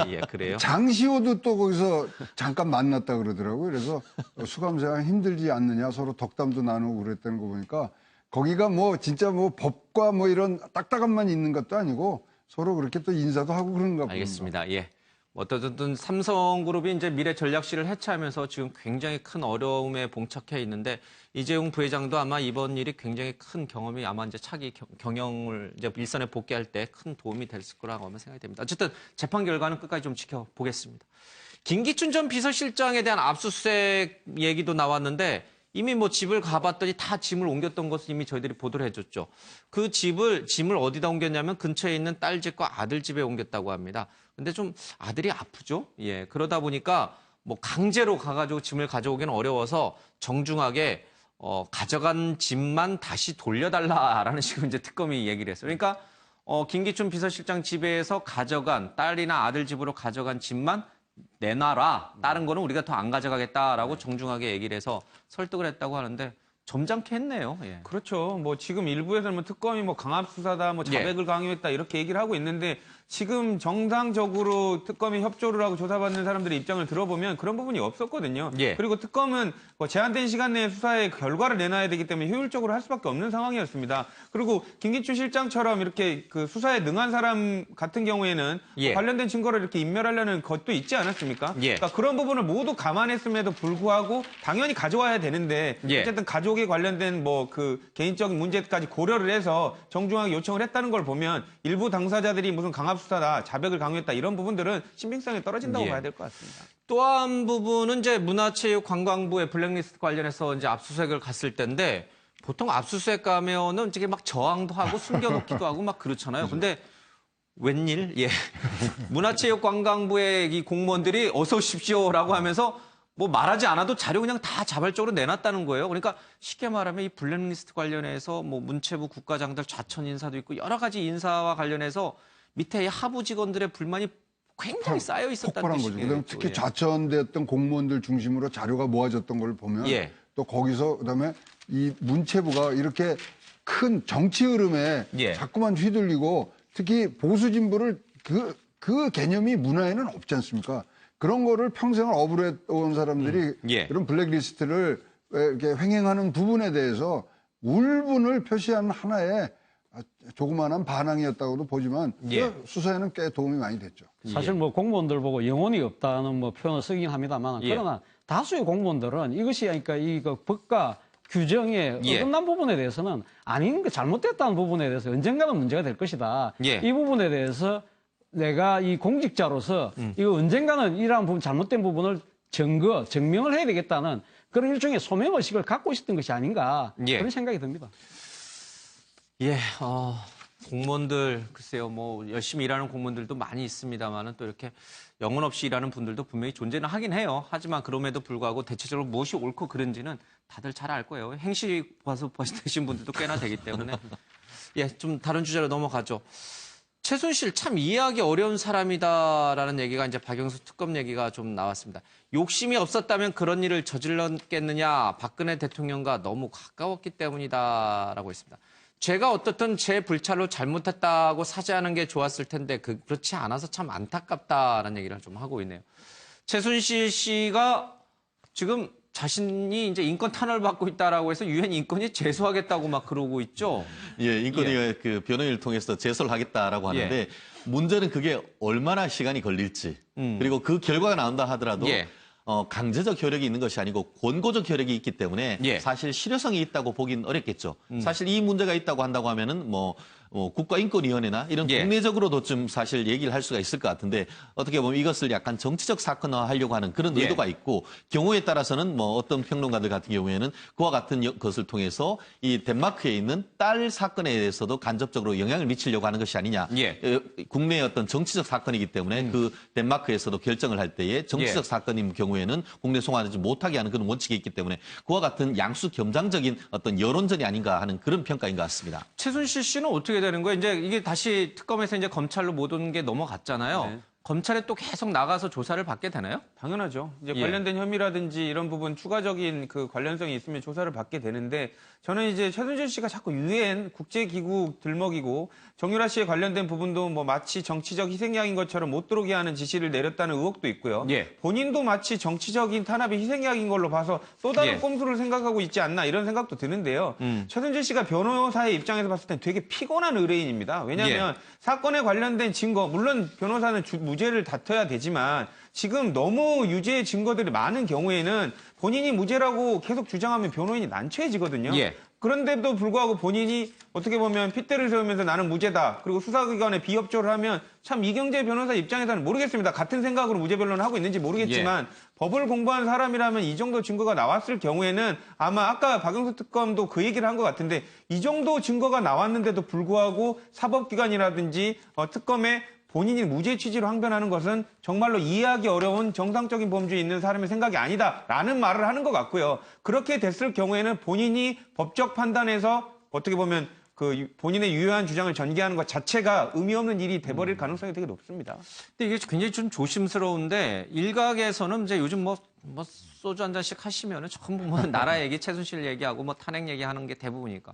예, 그래요. 장시호도 또 거기서 잠깐 만났다 그러더라고요. 그래서 수감생활 힘들지 않느냐 서로 덕담도 나누고 그랬다는 거 보니까 거기가 뭐 진짜 뭐 법과 뭐 이런 딱딱함만 있는 것도 아니고 서로 그렇게 또 인사도 하고 그런가 봅니다. 알겠습니다. 예. 어떻든 삼성그룹이 이제 미래 전략실을 해체하면서 지금 굉장히 큰 어려움에 봉착해 있는데 이재용 부회장도 아마 이번 일이 굉장히 큰 경험이 아마 이제 차기 경영을 이제 일선에 복귀할 때 큰 도움이 됐을 거라고 아마 생각이 됩니다. 어쨌든 재판 결과는 끝까지 좀 지켜보겠습니다. 김기춘 전 비서실장에 대한 압수수색 얘기도 나왔는데 이미 뭐 집을 가봤더니 다 짐을 옮겼던 것을 이미 저희들이 보도를 해줬죠. 그 짐을 어디다 옮겼냐면 근처에 있는 딸 집과 아들 집에 옮겼다고 합니다. 근데 좀 아들이 아프죠? 예. 그러다 보니까 뭐 강제로 가가지고 짐을 가져오기는 어려워서 정중하게 가져간 짐만 다시 돌려달라라는 식으로 이제 특검이 얘기를 했어요. 그러니까 김기춘 비서실장 집에서 가져간 딸이나 아들 집으로 가져간 짐만 내놔라. 다른 거는 우리가 더 안 가져가겠다라고 정중하게 얘기를 해서 설득을 했다고 하는데 점잖게 했네요. 예. 그렇죠. 뭐 지금 일부에서는 뭐 특검이 뭐 강압 수사다, 뭐 자백을 강요했다 이렇게 얘기를 하고 있는데 지금 정상적으로 특검이 협조를 하고 조사받는 사람들의 입장을 들어보면 그런 부분이 없었거든요. 예. 그리고 특검은 뭐 제한된 시간 내에 수사의 결과를 내놔야 되기 때문에 효율적으로 할 수밖에 없는 상황이었습니다. 그리고 김기춘 실장처럼 이렇게 그 수사에 능한 사람 같은 경우에는 예. 관련된 증거를 이렇게 인멸하려는 것도 있지 않았습니까? 예. 그러니까 그런 부분을 모두 감안했음에도 불구하고 당연히 가져와야 되는데 예. 어쨌든 가족에 관련된 뭐 그 개인적인 문제까지 고려를 해서 정중하게 요청을 했다는 걸 보면 일부 당사자들이 무슨 강압수사다, 자백을 강요했다 이런 부분들은 신빙성이 떨어진다고 예. 봐야 될 것 같습니다. 또 한 부분은 이제 문화체육관광부의 블랙리스트 관련해서 이제 압수수색을 갔을 때인데 보통 압수수색 가면은 이게 막 저항도 하고 숨겨놓기도 하고 막 그렇잖아요. 근데 웬일? 예. 문화체육관광부의 이 공무원들이 어서 오십시오라고 하면서 뭐 말하지 않아도 자료 그냥 다 자발적으로 내놨다는 거예요. 그러니까 쉽게 말하면 이 블랙리스트 관련해서 뭐 문체부 국가장들 좌천 인사도 있고 여러 가지 인사와 관련해서 밑에 이 하부 직원들의 불만이 굉장히 쌓여 있었다는 폭발한 거죠. 뜻이에요. 그다음에 특히 좌천됐던 공무원들 중심으로 자료가 모아졌던 걸 보면 예. 또 거기서 그다음에 이 문체부가 이렇게 큰 정치 흐름에 예. 자꾸만 휘둘리고 특히 보수 진보를 그 개념이 문화에는 없지 않습니까? 그런 거를 평생을 어불해온 사람들이 예. 이런 블랙리스트를 이렇게 횡행하는 부분에 대해서 울분을 표시하는 하나의 조그마한 반항이었다고도 보지만 예. 그 수사에는 꽤 도움이 많이 됐죠. 사실 뭐 공무원들 보고 영혼이 없다는 뭐 표현을 쓰긴 합니다만 예. 그러나 다수의 공무원들은 이것이 그러니까 이거 법과 규정에 예. 어긋난 부분에 대해서는 아닌 게 잘못됐다는 부분에 대해서 언젠가는 문제가 될 것이다. 예. 이 부분에 대해서 내가 이 공직자로서 이거 언젠가는 이러한 부분 잘못된 부분을 증명을 해야 되겠다는 그런 일종의 소명의식을 갖고 있었던 것이 아닌가 예. 그런 생각이 듭니다. 예, 공무원들, 글쎄요, 뭐, 열심히 일하는 공무원들도 많이 있습니다만은 또 이렇게 영혼 없이 일하는 분들도 분명히 존재는 하긴 해요. 하지만 그럼에도 불구하고 대체적으로 무엇이 옳고 그른지는 다들 잘 알 거예요. 행시 봐서 되신 분들도 꽤나 되기 때문에. 예, 좀 다른 주제로 넘어가죠. 최순실 참 이해하기 어려운 사람이다라는 얘기가 이제 박영수 특검 얘기가 좀 나왔습니다. 욕심이 없었다면 그런 일을 저질렀겠느냐. 박근혜 대통령과 너무 가까웠기 때문이다라고 했습니다. 제가 어떻든 제 불찰로 잘못했다고 사죄하는 게 좋았을 텐데 그렇지 않아서 참 안타깝다라는 얘기를 좀 하고 있네요. 최순실 씨가 지금 자신이 이제 인권 탄압을 받고 있다라고 해서 유엔 인권위 제소하겠다고 막 그러고 있죠. 예, 인권위가 그 변호인을 통해서 제소를 하겠다라고 하는데 문제는 그게 얼마나 시간이 걸릴지 그리고 그 결과가 나온다 하더라도 예. 강제적 효력이 있는 것이 아니고 권고적 효력이 있기 때문에 예. 사실 실효성이 있다고 보긴 어렵겠죠. 사실 이 문제가 있다고 한다고 하면은 국가인권위원회나 이런 예. 국내적으로도 좀 사실 얘기를 할 수가 있을 것 같은데 어떻게 보면 이것을 약간 정치적 사건화하려고 하는 그런 예. 의도가 있고 경우에 따라서는 뭐 어떤 평론가들 같은 경우에는 그와 같은 것을 통해서 이 덴마크에 있는 딸 사건에 대해서도 간접적으로 영향을 미치려고 하는 것이 아니냐. 예. 국내의 어떤 정치적 사건이기 때문에 그 덴마크에서도 결정을 할 때에 정치적 예. 사건인 경우에는 국내 송환하지 못하게 하는 그런 원칙이 있기 때문에 그와 같은 양수 겸장적인 어떤 여론전이 아닌가 하는 그런 평가인 것 같습니다. 최순실 씨는 어떻게 되는 거예요? 이제 이게 다시 특검에서 이제 검찰로 모든 게 넘어갔잖아요. 네. 검찰에 또 계속 나가서 조사를 받게 되나요? 당연하죠. 이제 예. 관련된 혐의라든지 이런 부분 추가적인 그 관련성이 있으면 조사를 받게 되는데 저는 이제 최순실 씨가 자꾸 유엔 국제기구 들먹이고 정유라 씨에 관련된 부분도 뭐 마치 정치적 희생양인 것처럼 못 들어오게 하는 지시를 내렸다는 의혹도 있고요. 예. 본인도 마치 정치적인 탄압이 희생양인 걸로 봐서 또 다른 예. 꼼수를 생각하고 있지 않나 이런 생각도 드는데요. 최순실 씨가 변호사의 입장에서 봤을 땐 되게 피곤한 의뢰인입니다. 왜냐하면 사건에 관련된 증거, 물론 변호사는 무죄를 다퉈야 되지만 지금 너무 유죄의 증거들이 많은 경우에는 본인이 무죄라고 계속 주장하면 변호인이 난처해지거든요. 예. 그런데도 불구하고 본인이 어떻게 보면 핏대를 세우면서 나는 무죄다. 그리고 수사기관에 비협조를 하면 참 이경재 변호사 입장에서는 모르겠습니다. 같은 생각으로 무죄 변론을 하고 있는지 모르겠지만 법을 공부한 사람이라면 이 정도 증거가 나왔을 경우에는 아마 아까 박영수 특검도 그 얘기를 한 것 같은데 이 정도 증거가 나왔는데도 불구하고 사법기관이라든지 특검에 본인이 무죄 취지로 항변하는 것은 정말로 이해하기 어려운 정상적인 범주에 있는 사람의 생각이 아니다라는 말을 하는 것 같고요. 그렇게 됐을 경우에는 본인이 법적 판단에서 어떻게 보면 그 본인의 유효한 주장을 전개하는 것 자체가 의미 없는 일이 돼버릴 가능성이 되게 높습니다. 근데 이게 굉장히 좀 조심스러운데 일각에서는 이제 요즘 뭐 소주 한 잔씩 하시면은 전부 뭐 나라 얘기, 최순실 얘기하고 뭐 탄핵 얘기하는 게 대부분이니까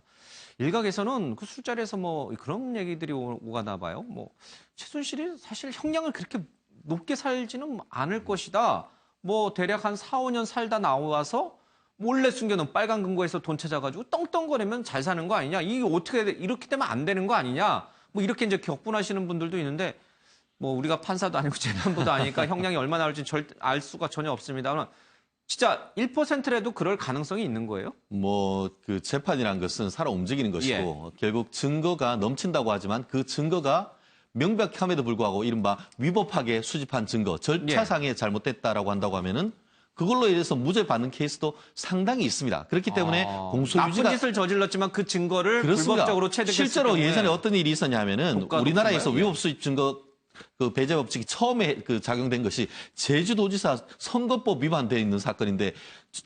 일각에서는 그 술자리에서 뭐 그런 얘기들이 오가나 봐요. 뭐 최순실이 사실 형량을 그렇게 높게 살지는 않을 것이다. 뭐 대략 한 4, 5년 살다 나와서 몰래 숨겨놓은 빨간 금고에서 돈 찾아가지고 떵떵거리면 잘 사는 거 아니냐? 이게 어떻게 이렇게 되면 안 되는 거 아니냐? 뭐 이렇게 이제 격분하시는 분들도 있는데 뭐 우리가 판사도 아니고 재판부도 아니니까 형량이 얼마나 나올지 절대 알 수가 전혀 없습니다만 진짜 1%라도 그럴 가능성이 있는 거예요? 뭐 그 재판이란 것은 살아 움직이는 것이고 결국 증거가 넘친다고 하지만 그 증거가 명백함에도 불구하고 이른바 위법하게 수집한 증거, 절차상에 잘못됐다라고 한다고 하면은 그걸로 인해서 무죄 받는 케이스도 상당히 있습니다. 그렇기 때문에 공소유지가 나쁜 짓을 저질렀지만 그 증거를 그렇습니다. 불법적으로 체득했을 실제로 경우에 예전에 어떤 일이 있었냐면은 우리나라에서 높은가요? 위법 수입 증거 그 배제 법칙이 처음에 그 작용된 것이 제주도지사 선거법 위반돼 있는 사건인데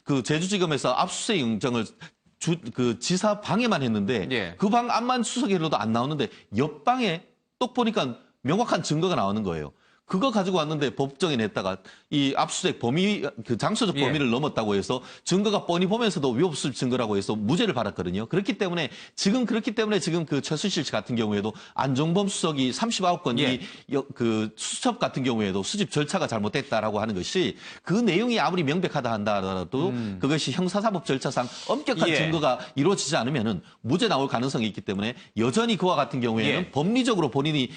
그 제주지검에서 압수수색 영장을 그 지사 방에만 했는데 그 방 안만 수석해로도 안 나오는데 옆방에 똑 보니까 명확한 증거가 나오는 거예요. 그거 가지고 왔는데 법정에 냈다가 이 압수수색 범위, 그 장소적 범위를 넘었다고 해서 증거가 뻔히 보면서도 위법수집 증거라고 해서 무죄를 받았거든요. 그렇기 때문에 지금 그 최순실 씨 같은 경우에도 안종범 수석이 39건이 그 수첩 같은 경우에도 수집 절차가 잘못됐다라고 하는 것이 그 내용이 아무리 명백하다 한다라도 그것이 형사사법 절차상 엄격한 증거가 이루어지지 않으면은 무죄 나올 가능성이 있기 때문에 여전히 그와 같은 경우에는 법리적으로 본인이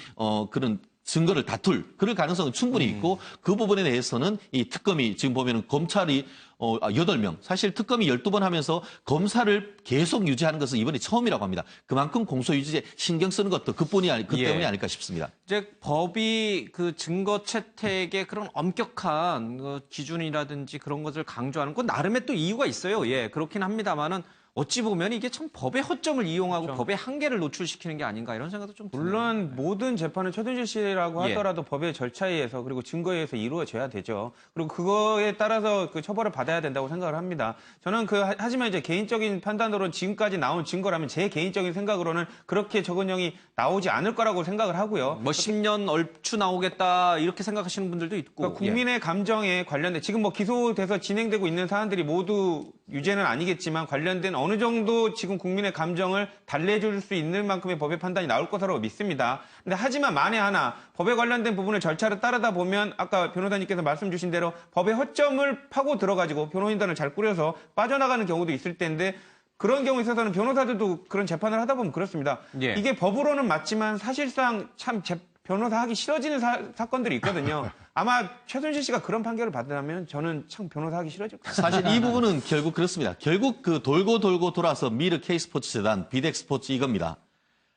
그런 증거를 다툴 그럴 가능성은 충분히 있고 그 부분에 대해서는 이 특검이 지금 보면은 검찰이 8명 사실 특검이 12번 하면서 검사를 계속 유지하는 것은 이번이 처음이라고 합니다. 그만큼 공소유지에 신경 쓰는 것도 그 때문이 아닐까 싶습니다. 이제 법이 그 증거 채택의 그런 엄격한 기준이라든지 그런 것을 강조하는 건 나름의 또 이유가 있어요. 그렇긴 합니다만은 어찌 보면 이게 참 법의 허점을 이용하고 법의 한계를 노출시키는 게 아닌가 이런 생각도 좀 드네요. 물론 모든 재판은 최순실 씨라고 하더라도 법의 절차에 의해서 그리고 증거에 의해서 이루어져야 되죠. 그리고 그거에 따라서 그 처벌을 받아야 된다고 생각을 합니다. 저는 하지만 이제 개인적인 판단으로는 지금까지 나온 증거라면 제 개인적인 생각으로는 그렇게 적은형이 나오지 않을 거라고 생각을 하고요. 뭐 10년 얼추 나오겠다 이렇게 생각하시는 분들도 있고. 그러니까 국민의 감정에 관련된 지금 뭐 기소돼서 진행되고 있는 사안들이 모두 유죄는 아니겠지만 관련된 어느 정도 지금 국민의 감정을 달래줄 수 있는 만큼의 법의 판단이 나올 것으로 믿습니다. 근데 하지만 만에 하나 법에 관련된 부분을 절차를 따르다 보면 아까 변호사님께서 말씀 주신 대로 법의 허점을 파고 들어가지고 변호인단을 잘 꾸려서 빠져나가는 경우도 있을 텐데 그런 경우에 있어서는 변호사들도 그런 재판을 하다 보면 그렇습니다. 이게 법으로는 맞지만 사실상 참 변호사 하기 싫어지는 사건들이 있거든요. 아마 최순실 씨가 그런 판결을 받으면 저는 참 변호사 하기 싫어질 것 같아요. 사실 이 부분은 결국 그렇습니다. 결국 그 돌고 돌아서 미르 K스포츠 재단, 비덱스포츠 이겁니다.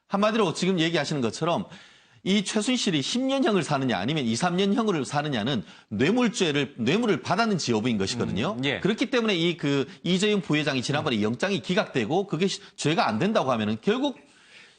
한마디로 지금 얘기하시는 것처럼 이 최순실이 10년형을 사느냐 아니면 2, 3년형을 사느냐는 뇌물을 받았는지 여부인 것이거든요. 그렇기 때문에 이재용 부회장이 지난번에 영장이 기각되고 그게 죄가 안 된다고 하면은 결국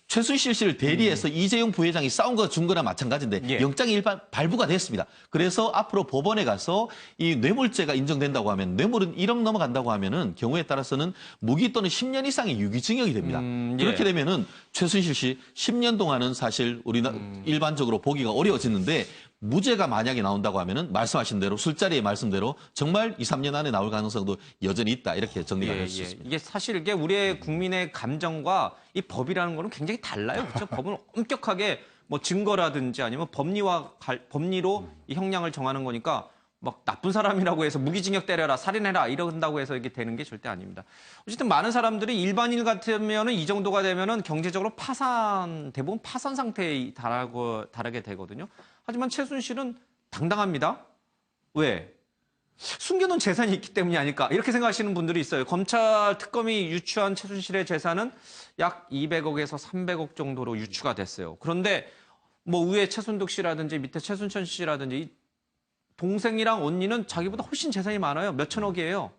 최순실 씨를 대리해서 이재용 부회장이 싸운 거 준 거나 마찬가지인데 영장이 일반 발부가 됐습니다. 그래서 앞으로 법원에 가서 이 뇌물죄가 인정된다고 하면 뇌물은 1억 넘어간다고 하면은 경우에 따라서는 무기 또는 10년 이상의 유기징역이 됩니다. 그렇게 되면은 최순실 씨 10년 동안은 사실 우리나라 일반적으로 보기가 어려워지는데 무죄가 만약에 나온다고 하면은 말씀하신 대로 술자리의 말씀대로 정말 2, 3년 안에 나올 가능성도 여전히 있다. 이렇게 정리가 될 수 있습니다. 이게 사실 이게 우리의 국민의 감정과 이 법이라는 거는 굉장히 달라요. 그렇죠? 법은 엄격하게 뭐 증거라든지 아니면 법리로 이 형량을 정하는 거니까 막 나쁜 사람이라고 해서 무기징역 때려라, 살인해라 이런다고 해서 이게 되는 게 절대 아닙니다. 어쨌든 많은 사람들이 일반인 같으면은 이 정도가 되면은 경제적으로 대부분 파산 상태에 달하게 되거든요. 하지만 최순실은 당당합니다. 왜? 숨겨놓은 재산이 있기 때문이 아닐까 이렇게 생각하시는 분들이 있어요. 검찰 특검이 유추한 최순실의 재산은 약 200억에서 300억 정도로 유추가 됐어요. 그런데 뭐 위에 최순득 씨라든지 밑에 최순천 씨라든지 동생이랑 언니는 자기보다 훨씬 재산이 많아요. 몇천억이에요.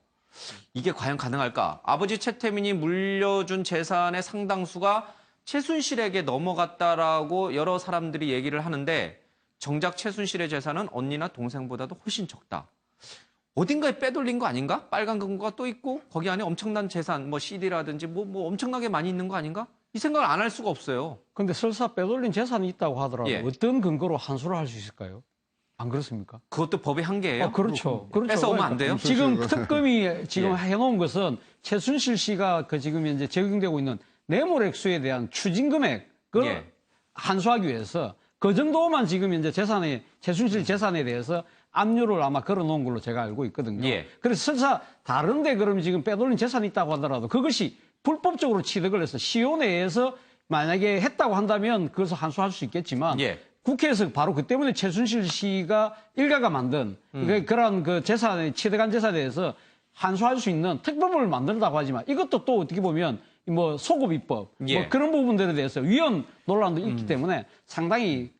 이게 과연 가능할까? 아버지 최태민이 물려준 재산의 상당수가 최순실에게 넘어갔다라고 여러 사람들이 얘기를 하는데 정작 최순실의 재산은 언니나 동생보다도 훨씬 적다. 어딘가에 빼돌린 거 아닌가? 빨간 금고가 또 있고 거기 안에 엄청난 재산, 뭐 CD라든지 뭐 엄청나게 많이 있는 거 아닌가? 이 생각을 안 할 수가 없어요. 근데 설사 빼돌린 재산이 있다고 하더라도 예. 어떤 근거로 환수를 할 수 있을까요? 안 그렇습니까? 그것도 법의 한계예요. 그렇죠. 그렇죠. 뺏어오면 안 돼요? 지금 특검이 지금 예. 해놓은 것은 최순실 씨가 그 지금 이제 적용되고 있는 뇌물액수에 대한 추징 금액을 예. 환수하기 위해서 그 정도만 지금 이제 재산에 최순실 재산에 대해서 압류를 아마 걸어놓은 걸로 제가 알고 있거든요. 예. 그래서 설사 다른데 그럼 지금 빼돌린 재산이 있다고 하더라도 그것이 불법적으로 취득을 해서 시효 내에서 만약에 했다고 한다면 그것을 환수할 수 있겠지만 예. 국회에서 바로 그 때문에 최순실 씨가 일가가 만든 그런 그 재산에 취득한 재산에 대해서 환수할 수 있는 특법을 만든다고 하지만 이것도 또 어떻게 보면 뭐 소급입법 예. 뭐 그런 부분들에 대해서 위헌 논란도 있기 때문에 상당히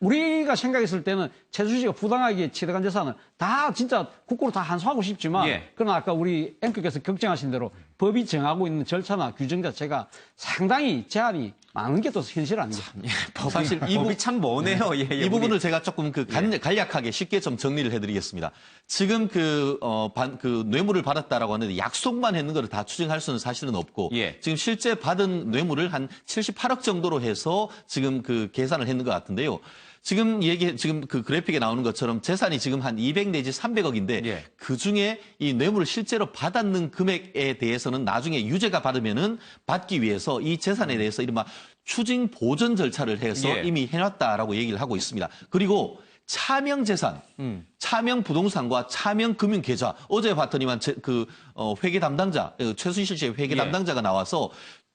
우리가 생각했을 때는 최순실 씨가 부당하게 취득한 재산을 다 진짜 국고로 다 환수하고 싶지만 예. 그러나 아까 우리 앵커께서 걱정하신 대로 법이 정하고 있는 절차나 규정 자체가 상당히 제한이 많은 게 또 현실 아니겠습니까? 사실 법이 참 머네요. 예, 예. 이 부분을 제가 조금 간략하게 쉽게 좀 정리를 해드리겠습니다. 지금 그 뇌물을 받았다라고 하는데 약속만 했는 걸 다 추징할 수는 사실은 없고 예. 지금 실제 받은 뇌물을 한 78억 정도로 해서 지금 그 계산을 했는 것 같은데요. 지금 그 그래픽에 나오는 것처럼 재산이 지금 한 200 내지 300억인데 예. 그 중에 이 뇌물을 실제로 받았는 금액에 대해서는 나중에 유죄가 받으면은 받기 위해서 이 재산에 대해서 이른바 추징 보전 절차를 해서 예. 이미 해놨다라고 얘기를 하고 있습니다. 그리고 차명 재산, 차명 부동산과 차명 금융 계좌 어제 봤더니만 회계 담당자 최순실 씨의 회계 예. 담당자가 나와서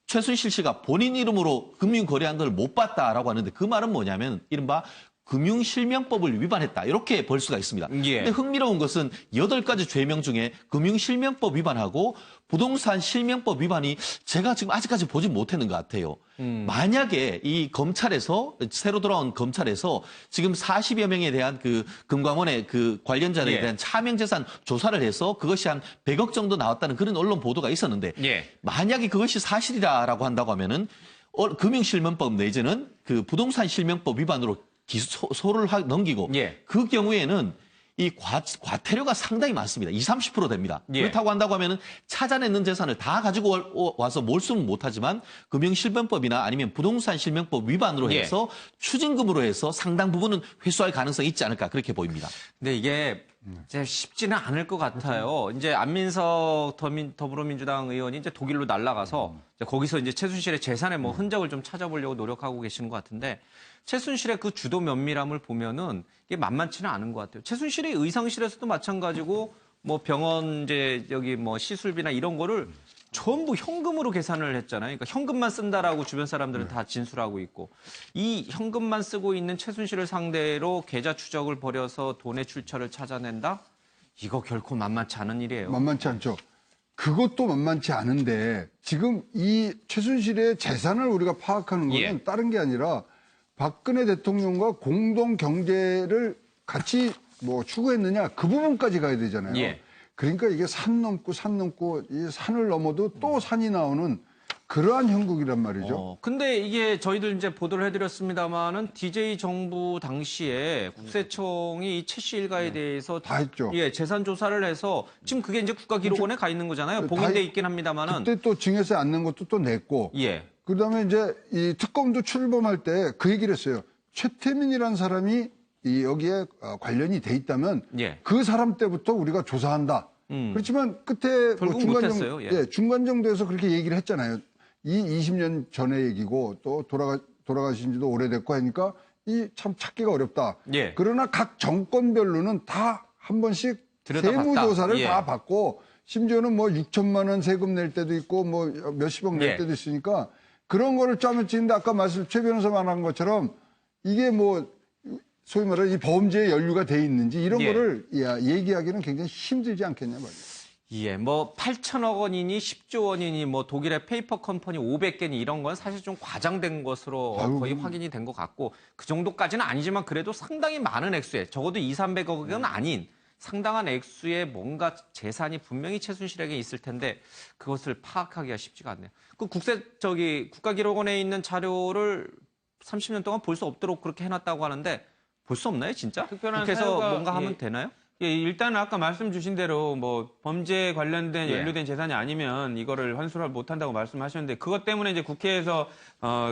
최순실 씨가 본인 이름으로 금융 거래한 걸 못 봤다라고 하는데 그 말은 뭐냐면 이른바 금융실명법을 위반했다. 이렇게 볼 수가 있습니다. 예. 근데 흥미로운 것은 8가지 죄명 중에 금융실명법 위반하고 부동산 실명법 위반이 제가 지금 아직까지 보지 못했는 것 같아요. 만약에 이 검찰에서 새로 돌아온 검찰에서 지금 40여 명에 대한 그 금감원의 그 관련자들에 예. 대한 차명재산 조사를 해서 그것이 한 100억 정도 나왔다는 그런 언론 보도가 있었는데 예. 만약에 그것이 사실이라고 한다고 하면은 금융실명법 내지는 그 부동산 실명법 위반으로 소를 넘기고 예. 그 경우에는 이 과태료가 상당히 많습니다. 20, 30% 됩니다. 예. 그렇다고 한다고 하면은 찾아내는 재산을 다 가지고 와서 몰수는 못하지만 금융실명법이나 아니면 부동산 실명법 위반으로 예. 해서 추징금으로 해서 상당 부분은 회수할 가능성이 있지 않을까 그렇게 보입니다. 근데 이게 이제 쉽지는 않을 것 같아요. 이제 안민석 더불어민주당 의원이 이제 독일로 날아가서 이제 거기서 이제 최순실의 재산의 뭐 흔적을 좀 찾아보려고 노력하고 계시는 것 같은데 최순실의 그 주도 면밀함을 보면은 이게 만만치는 않은 것 같아요. 최순실의 의상실에서도 마찬가지고 뭐 병원 이제 여기 뭐 시술비나 이런 거를 전부 현금으로 계산을 했잖아요. 그러니까 현금만 쓴다라고 주변 사람들은 다 진술하고 있고 이 현금만 쓰고 있는 최순실을 상대로 계좌 추적을 벌여서 돈의 출처를 찾아낸다? 이거 결코 만만치 않은 일이에요. 만만치 않죠. 그것도 만만치 않은데 지금 이 최순실의 재산을 우리가 파악하는 것은 예. 다른 게 아니라 박근혜 대통령과 공동 경제를 같이 뭐 추구했느냐 그 부분까지 가야 되잖아요. 예. 그러니까 이게 산 넘고 이 산을 넘어도 또 산이 나오는 그러한 형국이란 말이죠. 근데 이게 저희들 이제 보도를 해드렸습니다만은 DJ 정부 당시에 국세청이 최 씨 일가에 대해서 다 했죠. 예, 재산 조사를 해서 지금 그게 이제 국가기록원에 가 있는 거잖아요. 봉인돼 있긴 합니다만은. 그때 또 증여세 안 낸 것도 또 냈고. 예. 그다음에 이제 이 특검도 출범할 때 그 얘기를 했어요. 최태민이라는 사람이 여기에 관련이 돼 있다면 예. 그 사람 때부터 우리가 조사한다. 그렇지만 끝에 결국 중간 못했어요. 정도, 예. 중간 정도에서 그렇게 얘기를 했잖아요. 이 20년 전의 얘기고 또 돌아가신 지도 오래됐고 하니까 이 참 찾기가 어렵다. 예. 그러나 각 정권별로는 다 한 번씩 들여다봤다. 세무조사를 예. 다 받고 심지어는 뭐 6천만 원 세금 낼 때도 있고 뭐 몇십억 낼 예. 때도 있으니까 그런 거를 짜면 치는데 아까 최 변호사 말한 것처럼 이게 뭐 소위 말하는 이 범죄에 연루가 돼 있는지 이런 예. 거를 얘기하기는 굉장히 힘들지 않겠냐 말이에요. 예, 뭐 8천억 원이니 10조 원이니 뭐 독일의 페이퍼 컴퍼니 500개니 이런 건 사실 좀 과장된 것으로 거의 확인이 된 것 같고 그 정도까지는 아니지만 그래도 상당히 많은 액수에 적어도 200~300억은 아닌 상당한 액수의 뭔가 재산이 분명히 최순실에게 있을 텐데 그것을 파악하기가 쉽지가 않네요. 그 국가기록원에 있는 자료를 30년 동안 볼 수 없도록 그렇게 해놨다고 하는데 볼 수 없나요, 진짜? 특별한 국회에서 사유가- 뭔가 하면 예. 되나요? 예, 일단은 아까 말씀 주신 대로 뭐 범죄에 관련된 예. 연루된 재산이 아니면 이거를 환수를 못 한다고 말씀하셨는데 그것 때문에 이제 국회에서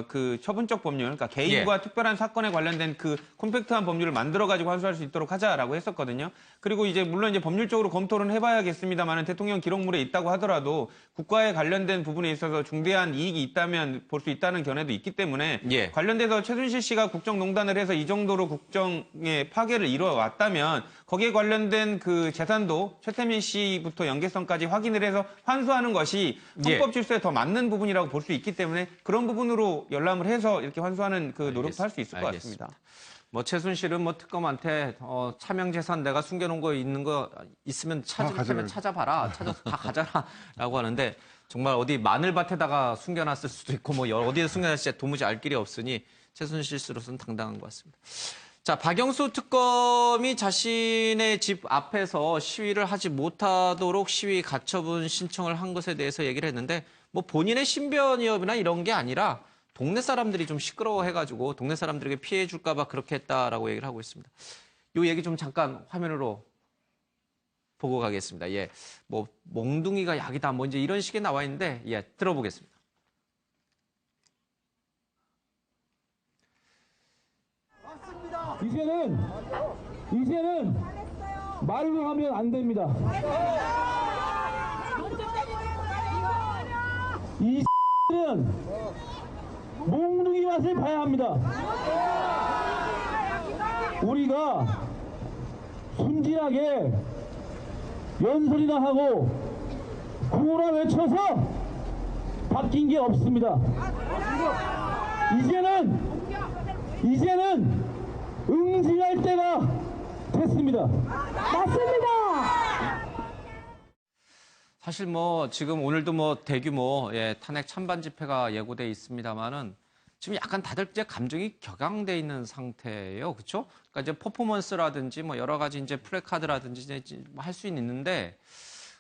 그 처분적 법률, 그러니까 개인과 특별한 사건에 관련된 그 콤팩트한 법률을 만들어 가지고 환수할 수 있도록 하자라고 했었거든요. 그리고 이제 물론 이제 법률적으로 검토는 해봐야겠습니다만은 대통령 기록물에 있다고 하더라도 국가에 관련된 부분에 있어서 중대한 이익이 있다면 볼 수 있다는 견해도 있기 때문에 예. 관련돼서 최순실 씨가 국정농단을 해서 이 정도로 국정의 파괴를 이루어왔다면 거기에 관련된 그 재산도 최태민 씨부터 연계성까지 확인을 해서 환수하는 것이 헌법 질서에 더 맞는 부분이라고 볼 수 있기 때문에 그런 부분으로 열람을 해서 이렇게 환수하는 그 노력도 할 수 있을 것 같습니다. 뭐 최순실은 뭐 특검한테 차명 재산 내가 숨겨놓은 거 있는 거 있으면 찾아봐라, 찾아서 다 가져라라고 하는데 정말 어디 마늘밭에다가 숨겨놨을 수도 있고 뭐 어디에 숨겨놨을지 도무지 알 길이 없으니 최순실 씨로서는 당당한 것 같습니다. 자, 박영수 특검이 자신의 집 앞에서 시위를 하지 못하도록 시위 가처분 신청을 한 것에 대해서 얘기를 했는데 뭐 본인의 신변위협이나 이런 게 아니라 동네 사람들이 좀 시끄러워해가지고 동네 사람들에게 피해 줄까 봐 그렇게 했다라고 얘기를 하고 있습니다. 이 얘기 좀 잠깐 화면으로 보고 가겠습니다. 예, 뭐 몽둥이가 약이다 뭐 이제 이런 식의 나와 있는데 예, 들어보겠습니다. 이제는 말로 하면 안 됩니다. 이 는 몽둥이 맛을 봐야 합니다. 우리가 순진하게 연설이나 하고 구호나 외쳐서 바뀐 게 없습니다. 이제는 응징할 때가 됐습니다. 맞습니다. 사실 뭐 지금 오늘도 뭐 대규모 탄핵 찬반 집회가 예고돼 있습니다만은 지금 약간 다들 이제 감정이 격양돼 있는 상태예요, 그렇죠? 그러니까 이제 퍼포먼스라든지 뭐 여러 가지 이제 플래카드라든지 할 수 있는데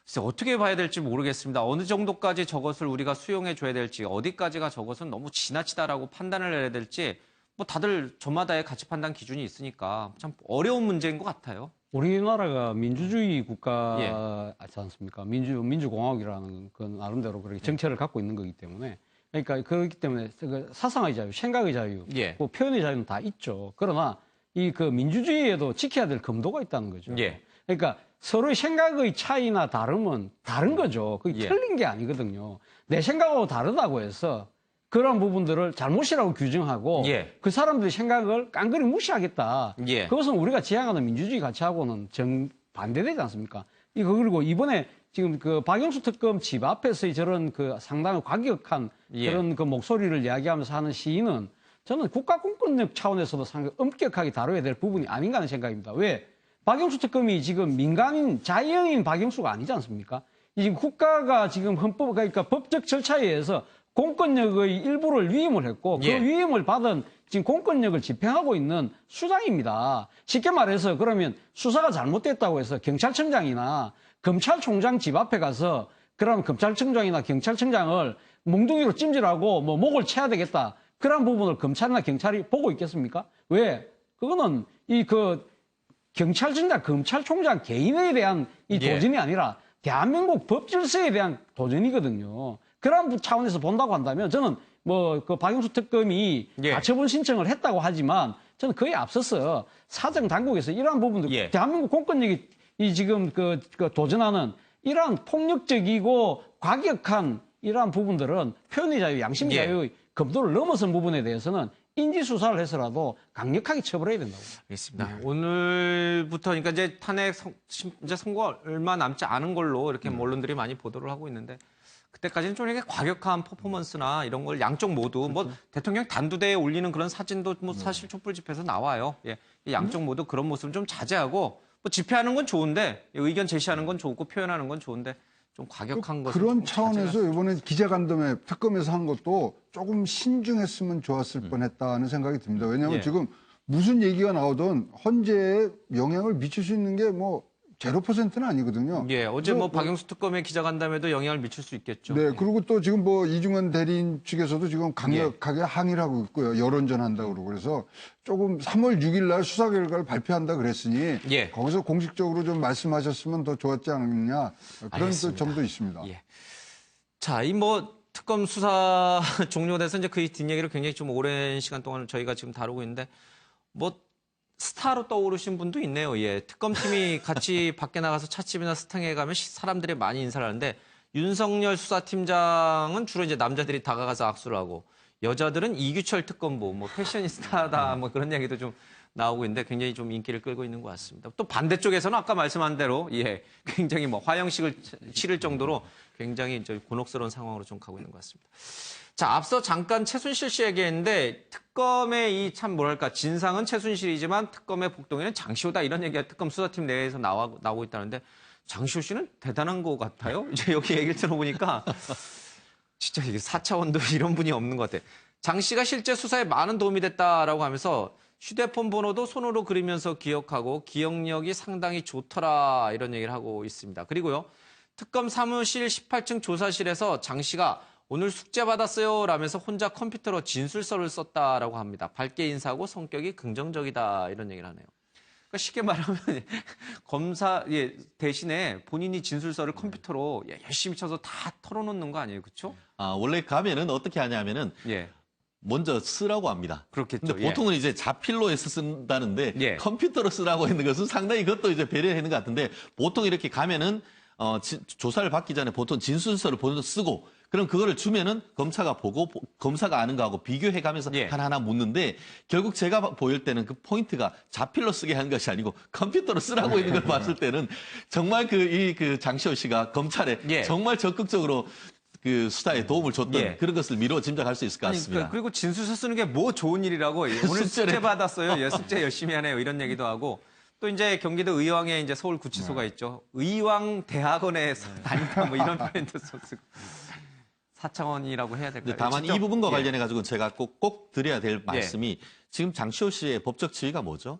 글쎄 어떻게 봐야 될지 모르겠습니다. 어느 정도까지 저것을 우리가 수용해 줘야 될지 어디까지가 저것은 너무 지나치다라고 판단을 해야 될지 뭐 다들 저마다의 가치 판단 기준이 있으니까 참 어려운 문제인 것 같아요. 우리나라가 민주주의 국가지 않습니까? 민주공화국이라는 그 나름대로 그렇게 정체를 갖고 있는 거기 때문에 그러니까 그렇기 때문에 그 사상의 자유, 생각의 자유, 뭐 표현의 자유는 다 있죠. 그러나 이 그 민주주의에도 지켜야 될 검도가 있다는 거죠. 그러니까 서로의 생각의 차이나 다름은 다른 거죠. 그게 틀린 게 아니거든요. 내 생각하고 다르다고 해서 그런 부분들을 잘못이라고 규정하고 그 사람들의 생각을 깡그리 무시하겠다. 그것은 우리가 지향하는 민주주의 가치하고는 정반대되지 않습니까? 그리고 이번에 지금 그 박영수 특검 집 앞에서의 저런 그 상당히 과격한 그런 그 목소리를 이야기하면서 하는 시위는 저는 국가 공권력 차원에서도 상당히 엄격하게 다뤄야 될 부분이 아닌가 하는 생각입니다. 왜? 박영수 특검이 지금 민간인, 자영인 박영수가 아니지 않습니까? 지금 국가가 지금 헌법, 그러니까 법적 절차에 의해서 공권력의 일부를 위임을 했고 그 위임을 받은 지금 공권력을 집행하고 있는 수장입니다. 쉽게 말해서 그러면 수사가 잘못됐다고 해서 경찰청장이나 검찰총장 집 앞에 가서 그럼 검찰청장이나 경찰청장을 몽둥이로 찜질하고 뭐 목을 쳐야 되겠다. 그런 부분을 검찰이나 경찰이 보고 있겠습니까? 왜? 그거는 경찰청장, 검찰총장 개인에 대한 이 도전이 아니라 대한민국 법 질서에 대한 도전이거든요. 그런 차원에서 본다고 한다면 저는 뭐 그 박영수 특검이 가처분 신청을 했다고 하지만 저는 그에 앞서서 사정 당국에서 이러한 부분들 대한민국 공권력이 지금 그 도전하는 이러한 폭력적이고 과격한 이러한 부분들은 표현의 자유, 양심의 자유의 검도를 넘어선 부분에 대해서는 인지 수사를 해서라도 강력하게 처벌해야 된다고. 알겠습니다. 오늘부터 그러니까 이제 탄핵 이제 선고 얼마 남지 않은 걸로 이렇게 언론들이 많이 보도를 하고 있는데 그때까지는 좀 이렇게 과격한 퍼포먼스나 이런 걸 양쪽 모두 뭐 대통령 단두대에 올리는 그런 사진도 뭐 사실 촛불 집회에서 나와요. 양쪽 모두 그런 모습을 좀 자제하고 뭐 집회하는 건 좋은데 의견 제시하는 건 좋고 표현하는 건 좋은데 좀 과격한 것 그런 차원에서 이번에 기자간담회 특검에서 한 것도 조금 신중했으면 좋았을 뻔했다는 생각이 듭니다. 왜냐하면 지금 무슨 얘기가 나오든 헌재에 영향을 미칠 수 있는 게 뭐 0%는 아니거든요. 예, 어제 그래서 뭐 박영수 특검의 기자간담회도 영향을 미칠 수 있겠죠. 네, 예. 그리고 또 지금 뭐 이중원 대리인 측에서도 지금 강력하게 항의를 하고 있고요. 여론전 한다고 그러고 그래서 조금 3월 6일 날 수사 결과를 발표한다 그랬으니 예. 거기서 공식적으로 좀 말씀하셨으면 더 좋았지 않느냐 그런 또 알겠습니다. 점도 있습니다. 예. 자, 이 뭐 특검 수사 종료돼서 이제 그 뒷얘기를 굉장히 좀 오랜 시간 동안 저희가 지금 다루고 있는데 뭐 스타로 떠오르신 분도 있네요. 예. 특검팀이 같이 밖에 나가서 찻집이나 스탕에 가면 사람들이 많이 인사를 하는데 윤석열 수사팀장은 주로 이제 남자들이 다가가서 악수를 하고 여자들은 이규철 특검보, 뭐 패셔니스타다 뭐 그런 얘기도 좀 나오고 있는데 굉장히 좀 인기를 끌고 있는 것 같습니다. 또 반대쪽에서는 아까 말씀한 대로 예, 굉장히 뭐 화형식을 치를 정도로 굉장히 이제 곤혹스러운 상황으로 좀 가고 있는 것 같습니다. 자, 앞서 잠깐 최순실 씨 얘기했는데 특검의 이 참 뭐랄까 진상은 최순실이지만 특검의 복동이는 장시호다 이런 얘기가 특검 수사팀 내에서 나오고 있다는데 장시호 씨는 대단한 것 같아요. 이제 여기 얘기를 들어보니까 진짜 이게 4차원도 이런 분이 없는 것 같아. 장 씨가 실제 수사에 많은 도움이 됐다라고 하면서 휴대폰 번호도 손으로 그리면서 기억하고 기억력이 상당히 좋더라 이런 얘기를 하고 있습니다. 그리고요. 특검 사무실 18층 조사실에서 장 씨가 오늘 숙제 받았어요 라면서 혼자 컴퓨터로 진술서를 썼다라고 합니다. 밝게 인사하고 성격이 긍정적이다 이런 얘기를 하네요. 그러니까 쉽게 말하면 검사 대신에 본인이 진술서를 컴퓨터로 열심히 쳐서 다 털어놓는 거 아니에요, 그렇죠? 아, 원래 가면은 어떻게 하냐면은 예. 먼저 쓰라고 합니다. 그렇겠죠. 근데 보통은 이제 자필로 해서 쓴다는데 예. 컴퓨터로 쓰라고 했는 것은 상당히 그것도 이제 배려했는 것 같은데 보통 이렇게 가면은 조사를 받기 전에 보통 진술서를 먼저 쓰고 그럼 그거를 주면은 검사가 보고 검사가 아는 거하고 비교해 가면서 예. 하나하나 묻는데 결국 제가 보일 때는 그 포인트가 자필로 쓰게 한 것이 아니고 컴퓨터로 쓰라고 있는 걸 봤을 때는 정말 그 장시호 씨가 검찰에 예. 정말 적극적으로 그 수사에 도움을 줬던 예. 그런 것을 미루어 짐작할 수 있을 것 같습니다. 그리고 진술서 쓰는 게 뭐 좋은 일이라고 예, 오늘 숙제 받았어요. 예, 숙제 열심히 하네요. 이런 얘기도 하고 또 이제 경기도 의왕에 이제 서울구치소가 있죠. 의왕 대학원에 다닌다 뭐 이런 표현도 쓰고 4차원이라고 해야 될까요? 다만 직접, 이 부분과 예. 관련해 가지고 제가 꼭 드려야 될 말씀이 지금 장시호 씨의 법적 지위가 뭐죠?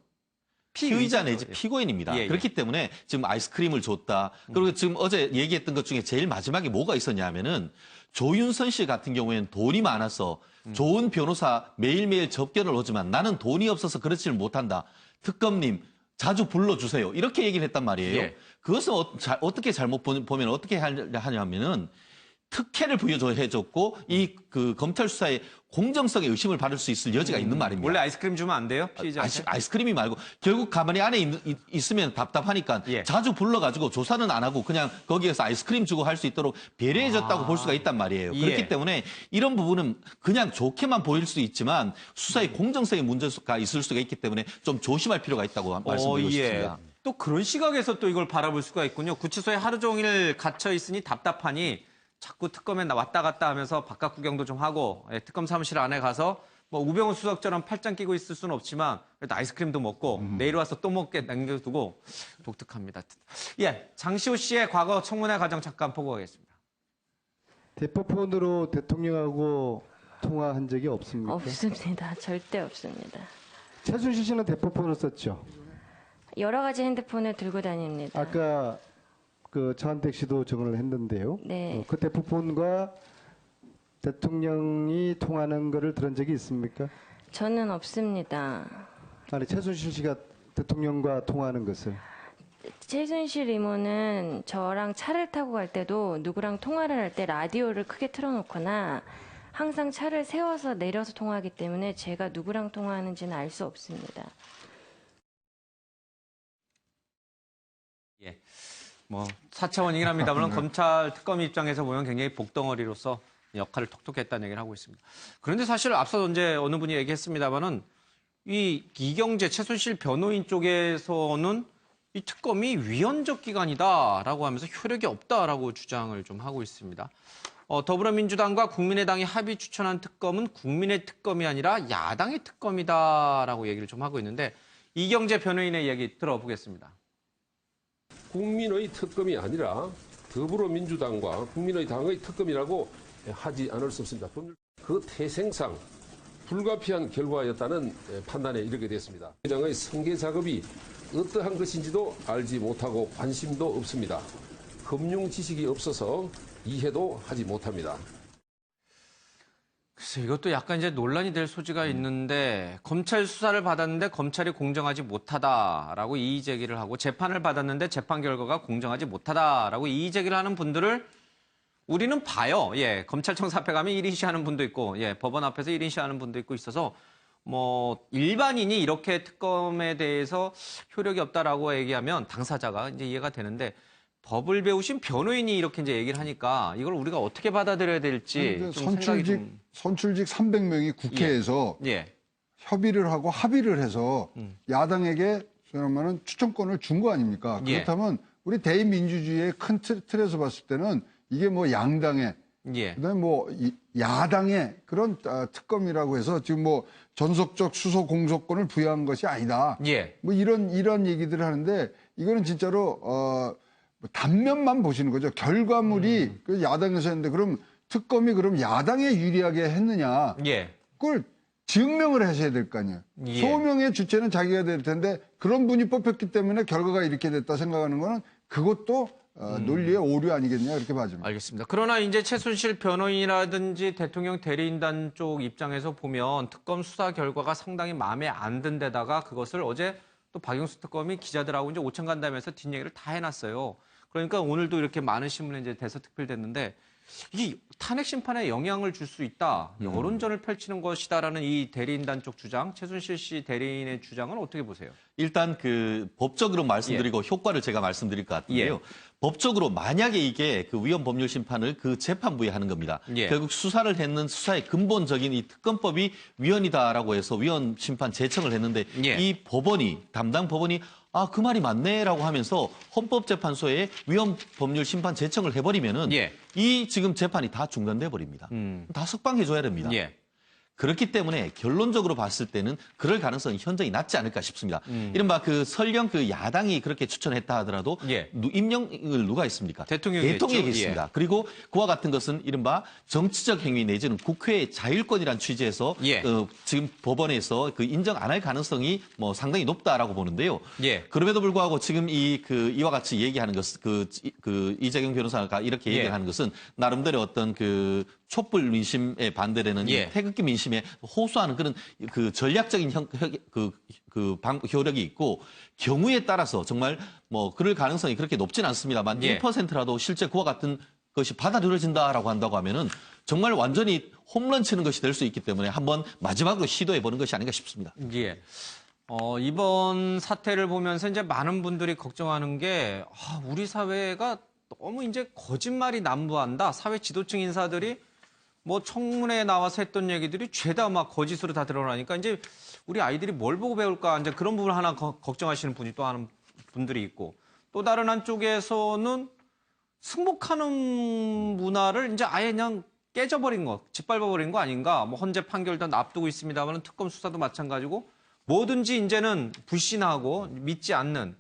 피의자 내지 피고인입니다. 예, 예. 그렇기 때문에 지금 아이스크림을 줬다. 그리고 지금 어제 얘기했던 것 중에 제일 마지막에 뭐가 있었냐면은 조윤선 씨 같은 경우에는 돈이 많아서 좋은 변호사 매일매일 접견을 오지만 나는 돈이 없어서 그렇지를 못한다. 특검님 자주 불러주세요. 이렇게 얘기를 했단 말이에요. 예. 그것은 어떻게 잘못 보면 어떻게 하냐면은 특혜를 부여해줬고 이 그 검찰 수사의 공정성에 의심을 받을 수 있을 여지가 있는 말입니다. 원래 아이스크림 주면 안 돼요? 피의자한테? 아이스크림이 말고 결국 가만히 안에 있으면 답답하니까 예. 자주 불러가지고 조사는 안 하고 그냥 거기에서 아이스크림 주고 할 수 있도록 배려해줬다고 볼 수가 있단 말이에요. 예. 그렇기 때문에 이런 부분은 그냥 좋게만 보일 수 있지만 수사의 공정성에 문제가 있을 수가 있기 때문에 좀 조심할 필요가 있다고 말씀드리고 싶습니다. 또 그런 시각에서 또 이걸 바라볼 수가 있군요. 구치소에 하루 종일 gat혀 있으니 답답하니 자꾸 특검에 왔다 갔다 하면서 바깥 구경도 좀 하고 특검 사무실 안에 가서 뭐 우병우 수석처럼 팔짱 끼고 있을 수는 없지만 그래도 아이스크림도 먹고 내일 와서 또 먹게 남겨두고 독특합니다. 예, 장시호 씨의 과거 청문회 과정 잠깐 보고 가겠습니다. 대포폰으로 대통령하고 통화한 적이 없습니까? 없습니다. 절대 없습니다. 최순실 씨는 대포폰을 썼죠. 여러 가지 핸드폰을 들고 다닙니다. 아까 그 전한택 씨도 증언을 했는데요. 네. 그 대포폰과 대통령이 통하는 거를 들은 적이 있습니까? 저는 없습니다. 아니 최순실 씨가 대통령과 통화하는 것을. 최순실 이모는 저랑 차를 타고 갈 때도 누구랑 통화를 할 때 라디오를 크게 틀어놓거나 항상 차를 세워서 내려서 통화하기 때문에 제가 누구랑 통화하는지는 알 수 없습니다. 예. 뭐 4차원이긴 합니다만 검찰 특검 입장에서 보면 굉장히 복덩어리로서 역할을 톡톡히 했다는 얘기를 하고 있습니다. 그런데 사실 앞서 언제 어느 분이 얘기했습니다만은 이 이경재 최순실 변호인 쪽에서는 이 특검이 위헌적 기관이다라고 하면서 효력이 없다라고 주장을 좀 하고 있습니다. 더불어민주당과 국민의당이 합의 추천한 특검은 국민의 특검이 아니라 야당의 특검이다라고 얘기를 좀 하고 있는데 이경재 변호인의 얘기 들어보겠습니다. 국민의 특검이 아니라 더불어민주당과 국민의당의 특검이라고 하지 않을 수 없습니다. 그 태생상 불가피한 결과였다는 판단에 이르게 됐습니다. 회장의 승계 작업이 어떠한 것인지도 알지 못하고 관심도 없습니다. 금융 지식이 없어서 이해도 하지 못합니다. 글쎄, 이것도 약간 이제 논란이 될 소지가 있는데, 검찰 수사를 받았는데 검찰이 공정하지 못하다라고 이의 제기를 하고, 재판을 받았는데 재판 결과가 공정하지 못하다라고 이의 제기를 하는 분들을 우리는 봐요. 예, 검찰청사 앞에 가면 1인 시하는 분도 있고, 예, 법원 앞에서 1인 시하는 분도 있고 있어서, 뭐 일반인이 이렇게 특검에 대해서 효력이 없다라고 얘기하면 당사자가 이제 이해가 되는데, 법을 배우신 변호인이 이렇게 이제 얘기를 하니까 이걸 우리가 어떻게 받아들여야 될지 좀 생각이 좀... 선출직 300명이 국회에서 협의를 하고 합의를 해서 야당에게 그러면은 추천권을 준 거 아닙니까? 그렇다면 우리 대의민주주의의 큰 틀에서 봤을 때는 이게 뭐 양당의 그다음에 뭐 야당의 그런 특검이라고 해서 지금 뭐 전속적 수소 공소권을 부여한 것이 아니다. 뭐 이런 얘기들을 하는데 이거는 진짜로 단면만 보시는 거죠. 결과물이 그 야당에서 했는데 그럼 특검이 그럼 야당에 유리하게 했느냐? 그걸 증명을 하셔야 될 거 아니에요. 소명의 주체는 자기가 될 텐데 그런 분이 뽑혔기 때문에 결과가 이렇게 됐다 생각하는 거는 그것도 논리의 오류 아니겠냐 이렇게 봐집니다. 알겠습니다. 그러나 이제 최순실 변호인이라든지 대통령 대리인단 쪽 입장에서 보면 특검 수사 결과가 상당히 마음에 안 든 데다가 그것을 어제 또 박영수 특검이 기자들하고 이제 오천 간담회에서 뒷얘기를 다 해놨어요. 그러니까 오늘도 이렇게 많은 신문에 이제 대서특필됐는데 이게 탄핵 심판에 영향을 줄 수 있다. 여론전을 펼치는 것이다라는 이 대리인단 쪽 주장, 최순실 씨 대리인의 주장은 어떻게 보세요? 일단 그 법적으로 말씀드리고 효과를 제가 말씀드릴 것 같은데요. 법적으로 만약에 이게 그 위헌 법률 심판을 그 재판부에 하는 겁니다. 결국 수사를 했는 수사의 근본적인 이 특검법이 위헌이다라고 해서 위헌 심판 제청을 했는데 이 법원이 담당 법원이 아, 그 말이 맞네라고 하면서 헌법재판소에 위헌 법률 심판 제청을 해버리면은 이 지금 재판이 다 중단돼 버립니다. 다 석방해줘야 됩니다. 그렇기 때문에 결론적으로 봤을 때는 그럴 가능성이 현저히 낮지 않을까 싶습니다. 이른바 그 설령 그 야당이 그렇게 추천했다 하더라도 임명을 누가 했습니까? 대통령이 했습니다. 그리고 그와 같은 것은 이른바 정치적 행위 내지는 국회의 자율권이란 취지에서 지금 법원에서 그 인정 안 할 가능성이 뭐 상당히 높다라고 보는데요. 그럼에도 불구하고 지금 이와 같이 얘기하는 것, 그 이재경 변호사가 이렇게 얘기하는 것은 나름대로 어떤 그 촛불 민심에 반대되는 태극기 민심에 호소하는 그런 그 전략적인 효력이 있고 경우에 따라서 정말 뭐 그럴 가능성이 그렇게 높진 않습니다만 1%라도 실제 그와 같은 것이 받아들여진다라고 한다고 하면은 정말 완전히 홈런 치는 것이 될 수 있기 때문에 한번 마지막으로 시도해 보는 것이 아닌가 싶습니다. 이번 사태를 보면서 이제 많은 분들이 걱정하는 게 우리 사회가 너무 이제 거짓말이 난무한다. 사회 지도층 인사들이 뭐 청문회에 나와서 했던 얘기들이 죄다 막 거짓으로 다 드러나니까 이제 우리 아이들이 뭘 보고 배울까 이제 그런 부분 하나 걱정하시는 분이 또 하는 분들이 있고 또 다른 한쪽에서는 승복하는 문화를 이제 아예 그냥 깨져버린 거, 짓밟아버린 거 아닌가. 뭐 헌재 판결도 앞두고 있습니다만 특검 수사도 마찬가지고 뭐든지 이제는 불신하고 믿지 않는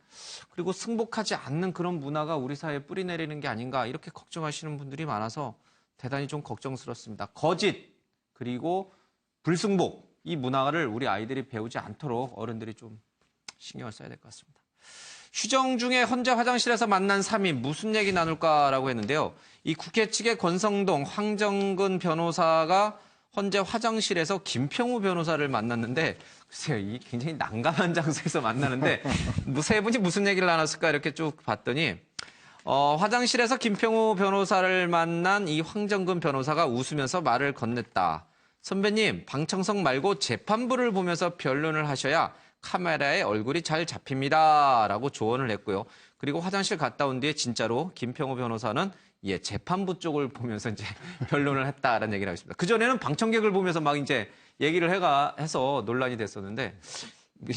그리고 승복하지 않는 그런 문화가 우리 사회에 뿌리내리는 게 아닌가 이렇게 걱정하시는 분들이 많아서 대단히 좀 걱정스럽습니다. 거짓 그리고 불승복 이 문화를 우리 아이들이 배우지 않도록 어른들이 좀 신경을 써야 될 것 같습니다. 휴정 중에 헌재 화장실에서 만난 3인 무슨 얘기 나눌까라고 했는데요. 이 국회 측의 권성동, 황정근 변호사가 헌재 화장실에서 김평우 변호사를 만났는데 글쎄요, 이 굉장히 난감한 장소에서 만나는데 세 분이 무슨 얘기를 나눴을까 이렇게 쭉 봤더니 화장실에서 김평우 변호사를 만난 이 황정근 변호사가 웃으면서 말을 건넸다. 선배님, 방청석 말고 재판부를 보면서 변론을 하셔야 카메라에 얼굴이 잘 잡힙니다. 라고 조언을 했고요. 그리고 화장실 갔다 온 뒤에 진짜로 김평우 변호사는 재판부 쪽을 보면서 이제 변론을 했다라는 얘기를 하고 있습니다. 그전에는 방청객을 보면서 막 이제 얘기를 해서 논란이 됐었는데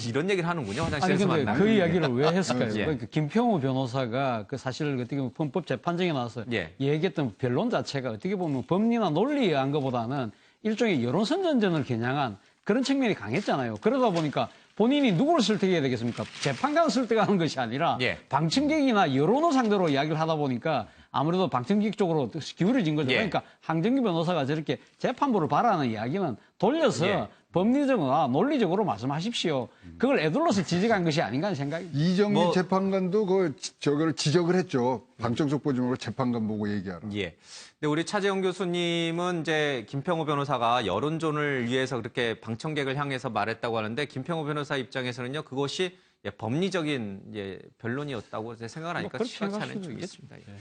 이런 얘기를 하는군요. 화장실에서 만나면. 그 이야기를 왜 했을까요? 그러니까 김평우 변호사가 그 사실을 어떻게 보면 헌법 재판정에 나와서 얘기했던 변론 자체가 어떻게 보면 법리나 논리에 의한 것보다는 일종의 여론선전전을 겨냥한 그런 측면이 강했잖아요. 그러다 보니까 본인이 누구를 설득해야 되겠습니까? 재판관을 설득하는 것이 아니라 방청객이나 여론을 상대로 이야기를 하다 보니까 아무래도 방청객 쪽으로 기울어진 거죠. 예. 그러니까 황정기 변호사가 저렇게 재판부를 바라는 이야기는 돌려서 예. 법리적으로 논리적으로 말씀하십시오. 그걸 애들로서 지적한 것이 아닌가 하는 생각입니다. 이정미 재판관도 저걸 지적을 했죠. 방청석 보지 말고 재판관 보고 얘기하라. 예. 근데 우리 차재영 교수님은 이제 김평호 변호사가 여론전을 위해서 그렇게 방청객을 향해서 말했다고 하는데 김평호 변호사 입장에서는요 그것이 법리적인 변론이었다고 생각을 하니까 그렇게 시각치 않은 생각할 쪽이 수도 있습니다. 예.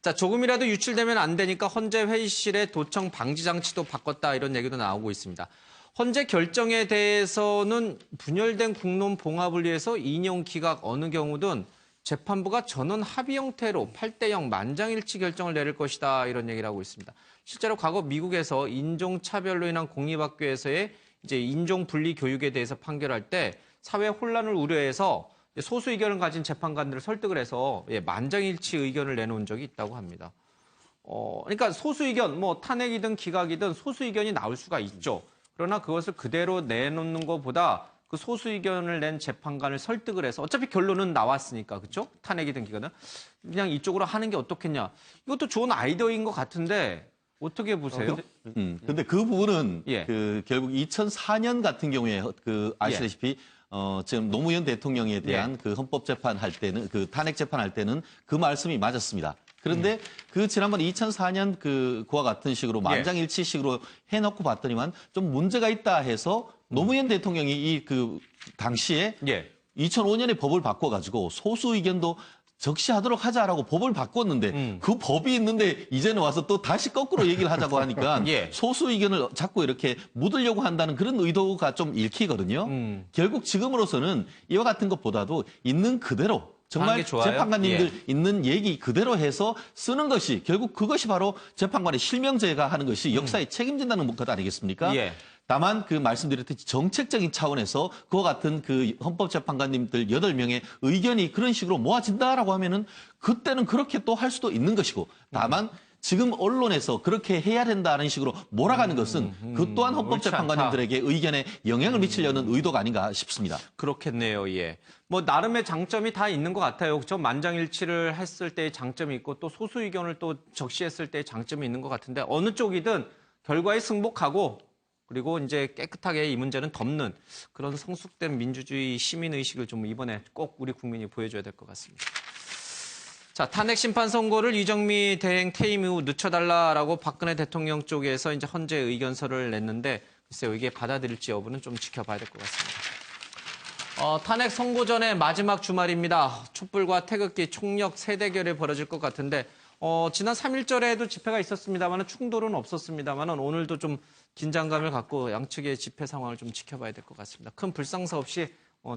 자, 조금이라도 유출되면 안 되니까 헌재 회의실에 도청 방지 장치도 바꿨다 이런 얘기도 나오고 있습니다. 헌재 결정에 대해서는 분열된 국론 봉합을 위해서 인용 기각 어느 경우든 재판부가 전원 합의 형태로 8대0 만장일치 결정을 내릴 것이다 이런 얘기를 하고 있습니다. 실제로 과거 미국에서 인종차별로 인한 공립학교에서의 이제 인종 분리 교육에 대해서 판결할 때 사회 혼란을 우려해서 소수 의견을 가진 재판관들을 설득을 해서 만장일치 의견을 내놓은 적이 있다고 합니다. 그러니까 소수 의견, 뭐 탄핵이든 기각이든 소수 의견이 나올 수가 있죠. 그러나 그것을 그대로 내놓는 것보다 그 소수 의견을 낸 재판관을 설득을 해서 어차피 결론은 나왔으니까 그렇죠? 탄핵이든 기각은 그냥 이쪽으로 하는 게 어떻겠냐. 이것도 좋은 아이디어인 것 같은데 어떻게 보세요? 근데 그 부분은 예. 결국 2004년 같은 경우에 아시다시피 지금 노무현 대통령에 대한 그 헌법재판 할 때는 그 탄핵 재판할 때는 그 말씀이 맞았습니다. 그런데 그 지난번 2004년 그와 같은 식으로 만장일치식으로 해놓고 봤더니만 좀 문제가 있다 해서 노무현 대통령이 이 그 당시에 2005년에 법을 바꿔가지고 소수 의견도 적시하도록 하자라고 법을 바꿨는데 그 법이 있는데 이제는 와서 또 다시 거꾸로 얘기를 하자고 하니까 소수 의견을 자꾸 이렇게 묻으려고 한다는 그런 의도가 좀 읽히거든요. 결국 지금으로서는 이와 같은 것보다도 있는 그대로 정말 재판관님들 있는 얘기 그대로 해서 쓰는 것이 결국 그것이 바로 재판관의 실명제가 하는 것이 역사에 책임진다는 것 아니겠습니까? 다만 그 말씀드렸듯이 정책적인 차원에서 그와 같은 그 헌법재판관님들 8명의 의견이 그런 식으로 모아진다라고 하면은 그때는 그렇게 또 할 수도 있는 것이고 다만 지금 언론에서 그렇게 해야 된다는 식으로 몰아가는 것은 그 또한 헌법재판관님들에게 의견에 영향을 미치려는 의도가 아닌가 싶습니다. 그렇겠네요. 예. 뭐 나름의 장점이 다 있는 것 같아요. 그렇죠? 만장일치를 했을 때의 장점이 있고 또 소수 의견을 또 적시했을 때의 장점이 있는 것 같은데 어느 쪽이든 결과에 승복하고 그리고 이제 깨끗하게 이 문제는 덮는 그런 성숙된 민주주의 시민의식을 좀 이번에 꼭 우리 국민이 보여줘야 될 것 같습니다. 자, 탄핵 심판 선고를 이정미 대행 퇴임 이후 늦춰달라라고 박근혜 대통령 쪽에서 이제 헌재 의견서를 냈는데 글쎄요, 이게 받아들일지 여부는 좀 지켜봐야 될 것 같습니다. 탄핵 선고 전에 마지막 주말입니다. 촛불과 태극기 총력 세대결이 벌어질 것 같은데 지난 3.1절에도 집회가 있었습니다만 충돌은 없었습니다만 오늘도 좀 긴장감을 갖고 양측의 집회 상황을 좀 지켜봐야 될 것 같습니다. 큰 불상사 없이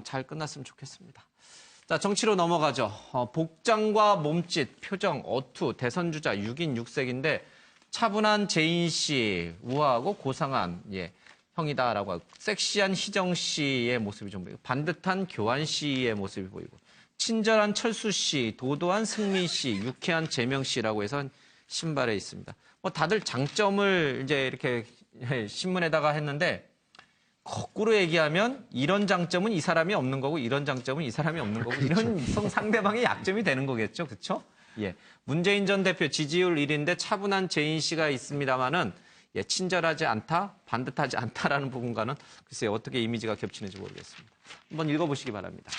잘 끝났으면 좋겠습니다. 자, 정치로 넘어가죠. 복장과 몸짓, 표정, 어투, 대선 주자 6인 6색인데 차분한 재인 씨, 우아하고 고상한 형이다라고 하고 섹시한 희정 씨의 모습이 좀 보이고 반듯한 교환 씨의 모습이 보이고 친절한 철수 씨, 도도한 승민 씨, 유쾌한 재명 씨라고 해서 신발에 있습니다. 다들 장점을 이제 이렇게 신문에다가 했는데 거꾸로 얘기하면 이런 장점은 이 사람이 없는 거고 이런 장점은 이 사람이 없는 거고 이런 상대방의 약점이 되는 거겠죠. 그렇죠? 예. 문재인 전 대표 지지율 1위인데 차분한 재인 씨가 있습니다만은 친절하지 않다, 반듯하지 않다라는 부분과는 글쎄요, 어떻게 이미지가 겹치는지 모르겠습니다. 한번 읽어보시기 바랍니다.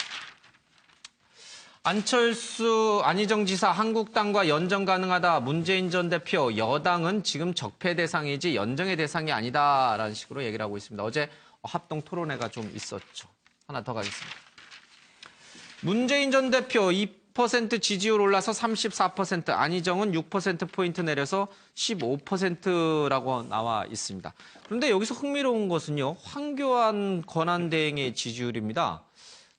안철수, 안희정 지사 한국당과 연정 가능하다. 문재인 전 대표 여당은 지금 적폐 대상이지 연정의 대상이 아니다라는 식으로 얘기를 하고 있습니다. 어제 합동 토론회가 좀 있었죠. 하나 더 가겠습니다. 문재인 전 대표 2% 지지율 올라서 34%, 안희정은 6%포인트 내려서 15%라고 나와 있습니다. 그런데 여기서 흥미로운 것은요. 황교안 권한대행의 지지율입니다.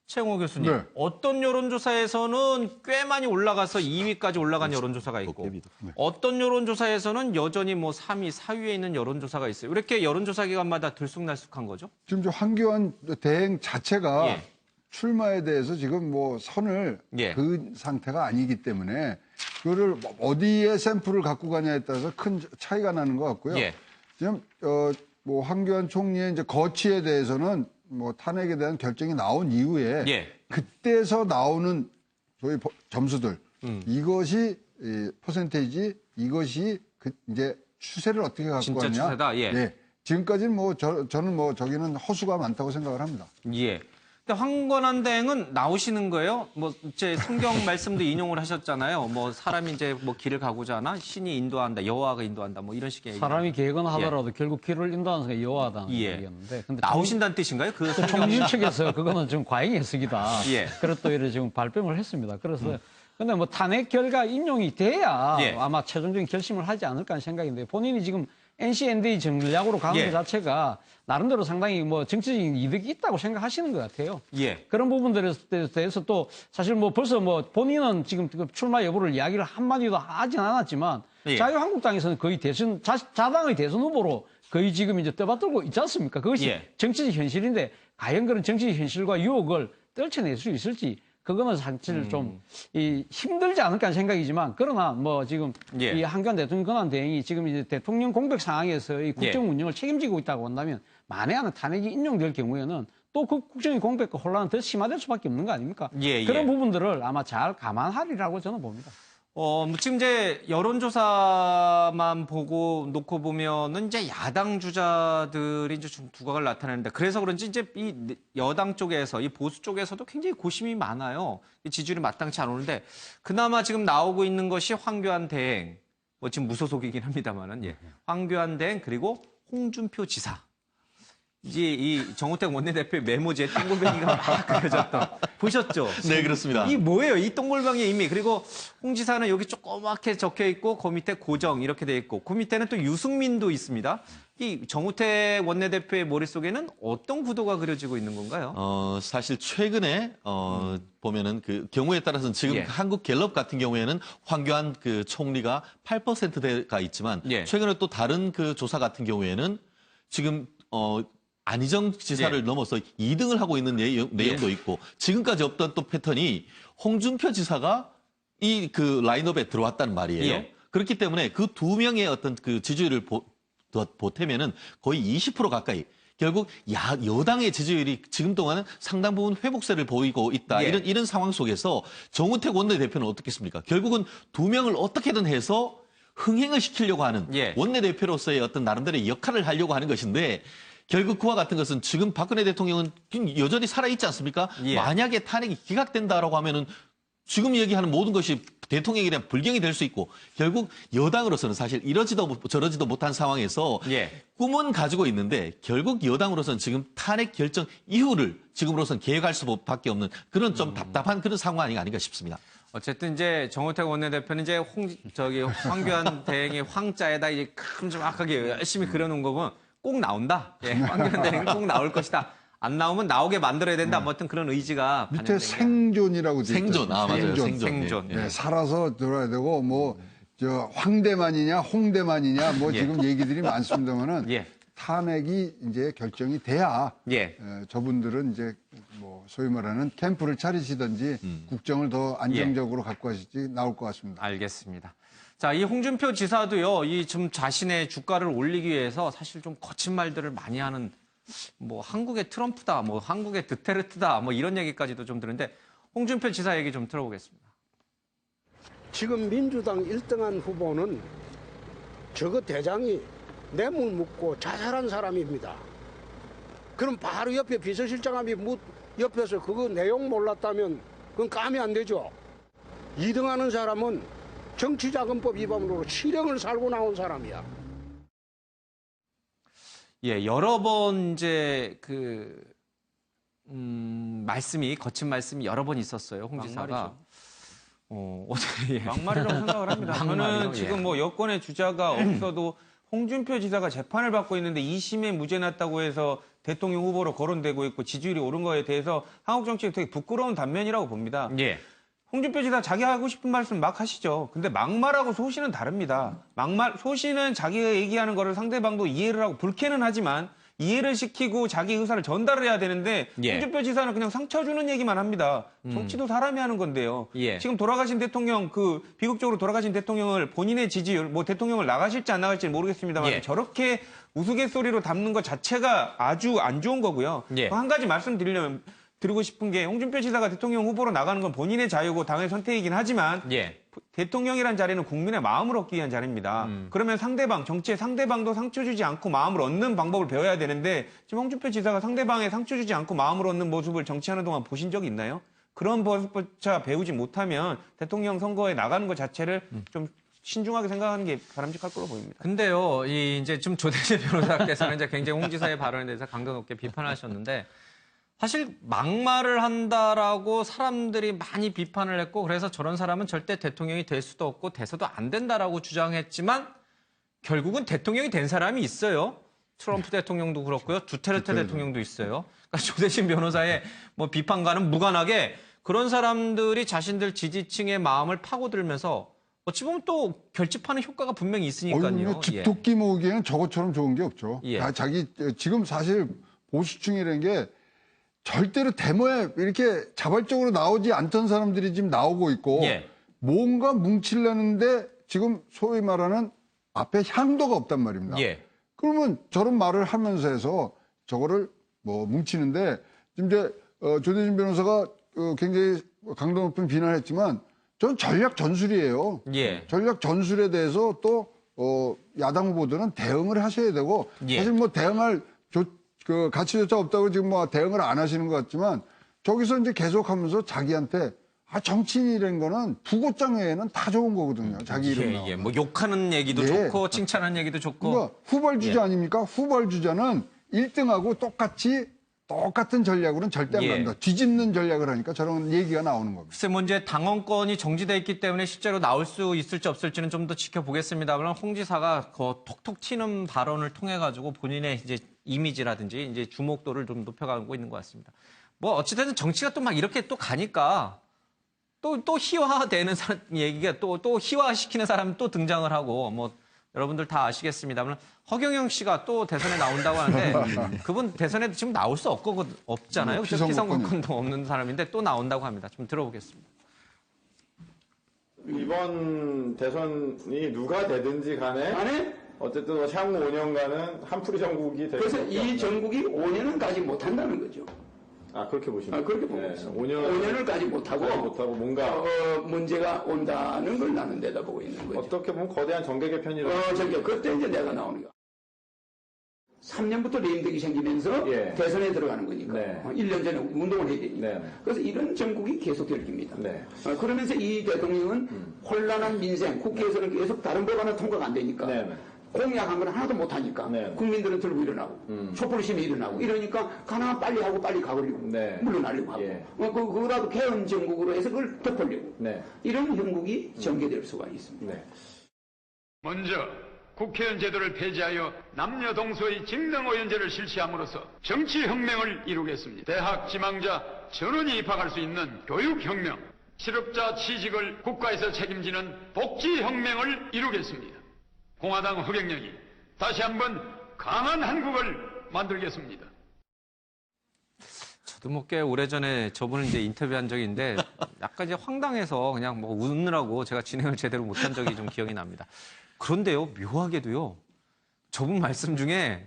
최영호 교수님, 어떤 여론조사에서는 꽤 많이 올라가서 2위까지 올라간 여론조사가 있고 어떤 여론조사에서는 여전히 3위, 4위에 있는 여론조사가 있어요. 왜 이렇게 여론조사 기관마다 들쑥날쑥한 거죠? 지금 황교안 대행 자체가 출마에 대해서 지금 선을 그은 상태가 아니기 때문에 그거를 어디에 샘플을 갖고 가냐에 따라서 큰 차이가 나는 것 같고요. 지금 황교안 총리의 이제 거취에 대해서는 탄핵에 대한 결정이 나온 이후에 그때서 나오는 소위 점수들 이것이 이 퍼센테이지 이것이 이제 추세를 어떻게 갖고 진짜 가느냐. 추세다. 예. 지금까지는 뭐 저는 뭐 저기는 허수가 많다고 생각을 합니다. 예. 근데 황건한 대행은 나오시는 거예요? 뭐 이제 성경 말씀도 인용을 하셨잖아요. 뭐 사람이 이제 뭐 길을 가고자 하나 신이 인도한다, 여호와가 인도한다, 뭐 이런 식의 사람이 계획은 하더라도 결국 길을 인도하는 게 여호와다는 예. 얘기였는데, 근데 나오신다는 뜻인가요? 그 총리 측에서 그거는 좀 과잉 해석이다. 예. 그래서 또 이래 지금 발뺌을 했습니다. 그래서 근데 뭐 탄핵 결과 인용이 돼야 예. 아마 최종적인 결심을 하지 않을까 하는 생각인데, 본인이 지금 NC&ND 전략으로 가는 예. 것 자체가 나름대로 상당히 뭐 정치적인 이득이 있다고 생각하시는 것 같아요. 예. 그런 부분들에 대해서 또 사실 뭐 벌써 뭐 본인은 지금 출마 여부를 이야기를 한마디도 하진 않았지만 예. 자유한국당에서는 거의 자당의 대선 후보로 거의 지금 이제 떠받들고 있지 않습니까? 그것이 예. 정치적 현실인데 과연 그런 정치적 현실과 유혹을 떨쳐낼 수 있을지 그거는 사실 좀 힘들지 않을까 하는 생각이지만, 그러나 뭐 지금 예. 이 한교안 대통령 권한 대행이 지금 이제 대통령 공백 상황에서의 국정 운영을 책임지고 있다고 한다면 만에 하나 탄핵이 인용될 경우에는 또 그 국정의 공백과 혼란은 더 심화될 수밖에 없는 거 아닙니까? 예, 그런 예. 부분들을 아마 잘 감안하리라고 저는 봅니다. 뭐 지금 이제 여론조사만 놓고 보면은 이제 야당 주자들이 이제 좀 두각을 나타내는데, 그래서 그런지 이제 이 여당 쪽에서, 이 보수 쪽에서도 굉장히 고심이 많아요. 이 지지율이 마땅치 않오는데, 그나마 지금 나오고 있는 것이 황교안 대행, 뭐 지금 무소속이긴 합니다만은, 예. 황교안 대행 그리고 홍준표 지사. 이제 이 정우택 원내대표의 메모지에 똥골뱅이가 막 그려졌던, 보셨죠? 네, 그렇습니다. 이 뭐예요? 이 똥골뱅이의 의미. 그리고 홍 지사는 여기 조그맣게 적혀 있고, 그 밑에 고정 이렇게 돼 있고, 그 밑에는 또 유승민도 있습니다. 이 정우택 원내대표의 머릿속에는 어떤 구도가 그려지고 있는 건가요? 사실 최근에 보면은 그 경우에 따라서는 지금 예. 한국 갤럽 같은 경우에는 황교안 그 총리가 8%대가 있지만, 예. 최근에 또 다른 그 조사 같은 경우에는 지금 안희정 지사를 예. 넘어서 2등을 하고 있는 내용도 있고, 지금까지 없던 또 패턴이 홍준표 지사가 이 그 라인업에 들어왔다는 말이에요. 예. 그렇기 때문에 그 두 명의 어떤 그 지지율을 보태면은 거의 20% 가까이, 결국 여당의 지지율이 지금 동안은 상당 부분 회복세를 보이고 있다. 예. 이런 상황 속에서 정우택 원내대표는 어떻겠습니까? 결국은 두 명을 어떻게든 해서 흥행을 시키려고 하는 예. 원내대표로서의 어떤 나름대로의 역할을 하려고 하는 것인데, 결국 그와 같은 것은 지금 박근혜 대통령은 여전히 살아있지 않습니까? 예. 만약에 탄핵이 기각된다라고 하면은 지금 얘기하는 모든 것이 대통령에 대한 불경이 될 수 있고, 결국 여당으로서는 사실 이러지도 저러지도 못한 상황에서 예. 꿈은 가지고 있는데, 결국 여당으로서는 지금 탄핵 결정 이후를 지금으로서는 계획할 수밖에 없는 그런 좀 답답한 그런 상황이 아닌가 싶습니다. 어쨌든 이제 정우택 원내대표는 이제 황교안 대행의 황자에다 이제 큼지막하게 열심히 그려놓은 거고, 꼭 나온다. 예, 황교안 대행은 꼭 나올 것이다. 안 나오면 나오게 만들어야 된다. 아무튼 그런 의지가 밑에 반영된 생존이라고 돼 있죠. 생존, 맞아요. 생존. 네, 살아서 들어야 되고 뭐 저 황대만이냐 홍대만이냐 뭐 예. 지금 얘기들이 많습니다만은 예. 탄핵이 이제 결정이 돼야 예. 저분들은 이제 뭐 소위 말하는 캠프를 차리시든지 국정을 더 안정적으로 갖고 가실지 나올 것 같습니다. 알겠습니다. 자, 이 홍준표 지사도요, 이 좀 자신의 주가를 올리기 위해서 사실 좀 거친 말들을 많이 하는, 뭐 한국의 트럼프다, 뭐 한국의 드테르트다, 뭐 이런 얘기까지도 좀 들은데, 홍준표 지사 얘기 좀 들어보겠습니다. 지금 민주당 1등한 후보는 저거 대장이 뇌물 묻고 자살한 사람입니다. 그럼 바로 옆에 비서실장함이 옆에서 그거 내용 몰랐다면 그건 감이 안 되죠. 2등하는 사람은 정치자금법 위반으로 실형을 살고 나온 사람이야. 예, 여러 번 이제 말씀이, 거친 말씀이 여러 번 있었어요, 홍 지사가. 어떻게, 예. 막말이라고 생각을 합니다. 저는 지금 뭐 여권의 주자가 없어도 홍준표 지사가 재판을 받고 있는데 2심에 무죄 났다고 해서 대통령 후보로 거론되고 있고 지지율이 오른 거에 대해서 한국 정치에 되게 부끄러운 단면이라고 봅니다. 예. 홍준표 지사 자기 하고 싶은 말씀 막 하시죠. 근데 막말하고 소신은 다릅니다. 소신은 자기가 얘기하는 거를 상대방도 이해를 하고 불쾌는 하지만 이해를 시키고 자기 의사를 전달을 해야 되는데 예. 홍준표 지사는 그냥 상처 주는 얘기만 합니다. 정치도 사람이 하는 건데요. 예. 지금 돌아가신 대통령, 비극적으로 돌아가신 대통령을 본인의 지지율, 뭐 대통령을 나가실지 안 나갈지는 모르겠습니다만 예. 저렇게 우스갯소리로 담는 것 자체가 아주 안 좋은 거고요. 예. 한 가지 말씀드리고 싶은 게 홍준표 지사가 대통령 후보로 나가는 건 본인의 자유고 당의 선택이긴 하지만 예. 대통령이란 자리는 국민의 마음을 얻기 위한 자리입니다. 그러면 상대방, 정치의 상대방도 상처 주지 않고 마음을 얻는 방법을 배워야 되는데 지금 홍준표 지사가 상대방에 상처 주지 않고 마음을 얻는 모습을 정치하는 동안 보신 적이 있나요? 그런 모습조차 배우지 못하면 대통령 선거에 나가는 것 자체를 좀 신중하게 생각하는 게 바람직할 거로 보입니다. 근데요, 이제 좀 조대진 변호사께서는 이제 굉장히 홍 지사의 발언에 대해서 강도 높게 비판하셨는데 사실 막말을 한다라고 사람들이 많이 비판을 했고 그래서 저런 사람은 절대 대통령이 될 수도 없고 돼서도 안 된다라고 주장했지만 결국은 대통령이 된 사람이 있어요. 트럼프 대통령도 그렇고요. 두테르테 대통령도 있어요. 그러니까 조대진 변호사의 뭐 비판과는 무관하게 그런 사람들이 자신들 지지층의 마음을 파고들면서 어찌 보면 또 결집하는 효과가 분명히 있으니까요. 집토끼 모으기에는 저것처럼 좋은 게 없죠. 지금 사실 보수층이라는 게 절대로 데모에 이렇게 자발적으로 나오지 않던 사람들이 지금 나오고 있고 뭔가 뭉치려는데 지금 소위 말하는 앞에 향도가 없단 말입니다. 그러면 저런 말을 하면서 해서 저거를 뭐 뭉치는데 지금 이제 조대진 변호사가 굉장히 강도 높은 비난을 했지만 저는 전략 전술이에요. 전략 전술에 대해서 또 야당 후보들은 대응을 하셔야 되고 사실 뭐 대응할 그 가치조차 없다고 지금 뭐 대응을 안 하시는 것 같지만 저기서 이제 계속하면서 자기한테 정치인이라는 거는 부고장 외에는 다 좋은 거거든요. 자기 이름 나오면. 뭐 욕하는 얘기도 좋고 칭찬하는 얘기도 좋고. 그러니까 후발주자 아닙니까? 후발주자는 1등하고 똑같은 전략으로는 절대 안 간다. 뒤집는 전략을 하니까 저런 얘기가 나오는 겁니다. 글쎄, 뭐 이제 당원권이 정지돼 있기 때문에 실제로 나올 수 있을지 없을지는 좀 더 지켜보겠습니다만 홍 지사가 그 톡톡 튀는 발언을 통해 가지고 본인의 이제 이미지라든지 이제 주목도를 좀 높여가고 있는 것 같습니다. 뭐 어찌됐든 정치가 또 막 이렇게 또 가니까 또 희화되는 얘기가 또 희화시키는 사람이 또 등장을 하고 뭐 여러분들 다 아시겠습니다만 허경영 씨가 또 대선에 나온다고 하는데 그분 대선에 지금 나올 수 없잖아요. 피선거권도 없는 사람인데 또 나온다고 합니다. 좀 들어보겠습니다. 이번 대선이 누가 되든지 간에 어쨌든 향후 5년간은 한풀이 정국이 될 그래서 이 정국이 5년은 가지 못한다는 거죠. 그렇게 보시면 그렇게 보고 있습니다. 5년을 가지 못하고 뭔가 문제가 온다는 걸 나는 내다보고 있는 거죠. 어떻게 보면 거대한 정계 개편이라고. 그때 이제 내가 나오는 거야. 3년부터 레임덕이 생기면서 대선에 들어가는 거니까. 1년 전에 운동을 해야 되니까. 그래서 이런 정국이 계속 될 겁니다. 그러면서 이 대통령은 혼란한 민생, 국회에서는 계속 다른 법안은 통과가 안 되니까. 공약한 건 하나도 못하니까 국민들은 들고 일어나고 촛불심이 일어나고 이러니까 가능한 빨리 하고 빨리 가버리고 물러나려고 하고 그거라도 개헌 정국으로 해서 그걸 덮으려고 이런 형국이 전개될 수가 있습니다. 먼저 국회의원 제도를 폐지하여 남녀 동서의 직능의원제를 실시함으로써 정치혁명을 이루겠습니다. 대학 지망자 전원이 입학할 수 있는 교육혁명, 실업자 취직을 국가에서 책임지는 복지혁명을 이루겠습니다. 공화당 허경영이 다시 한번 강한 한국을 만들겠습니다. 저도 뭐 꽤 오래전에 저분을 이제 인터뷰한 적이 있는데 약간 이제 황당해서 그냥 뭐 웃느라고 제가 진행을 제대로 못한 적이 좀 기억이 납니다. 그런데요, 묘하게도요, 저분 말씀 중에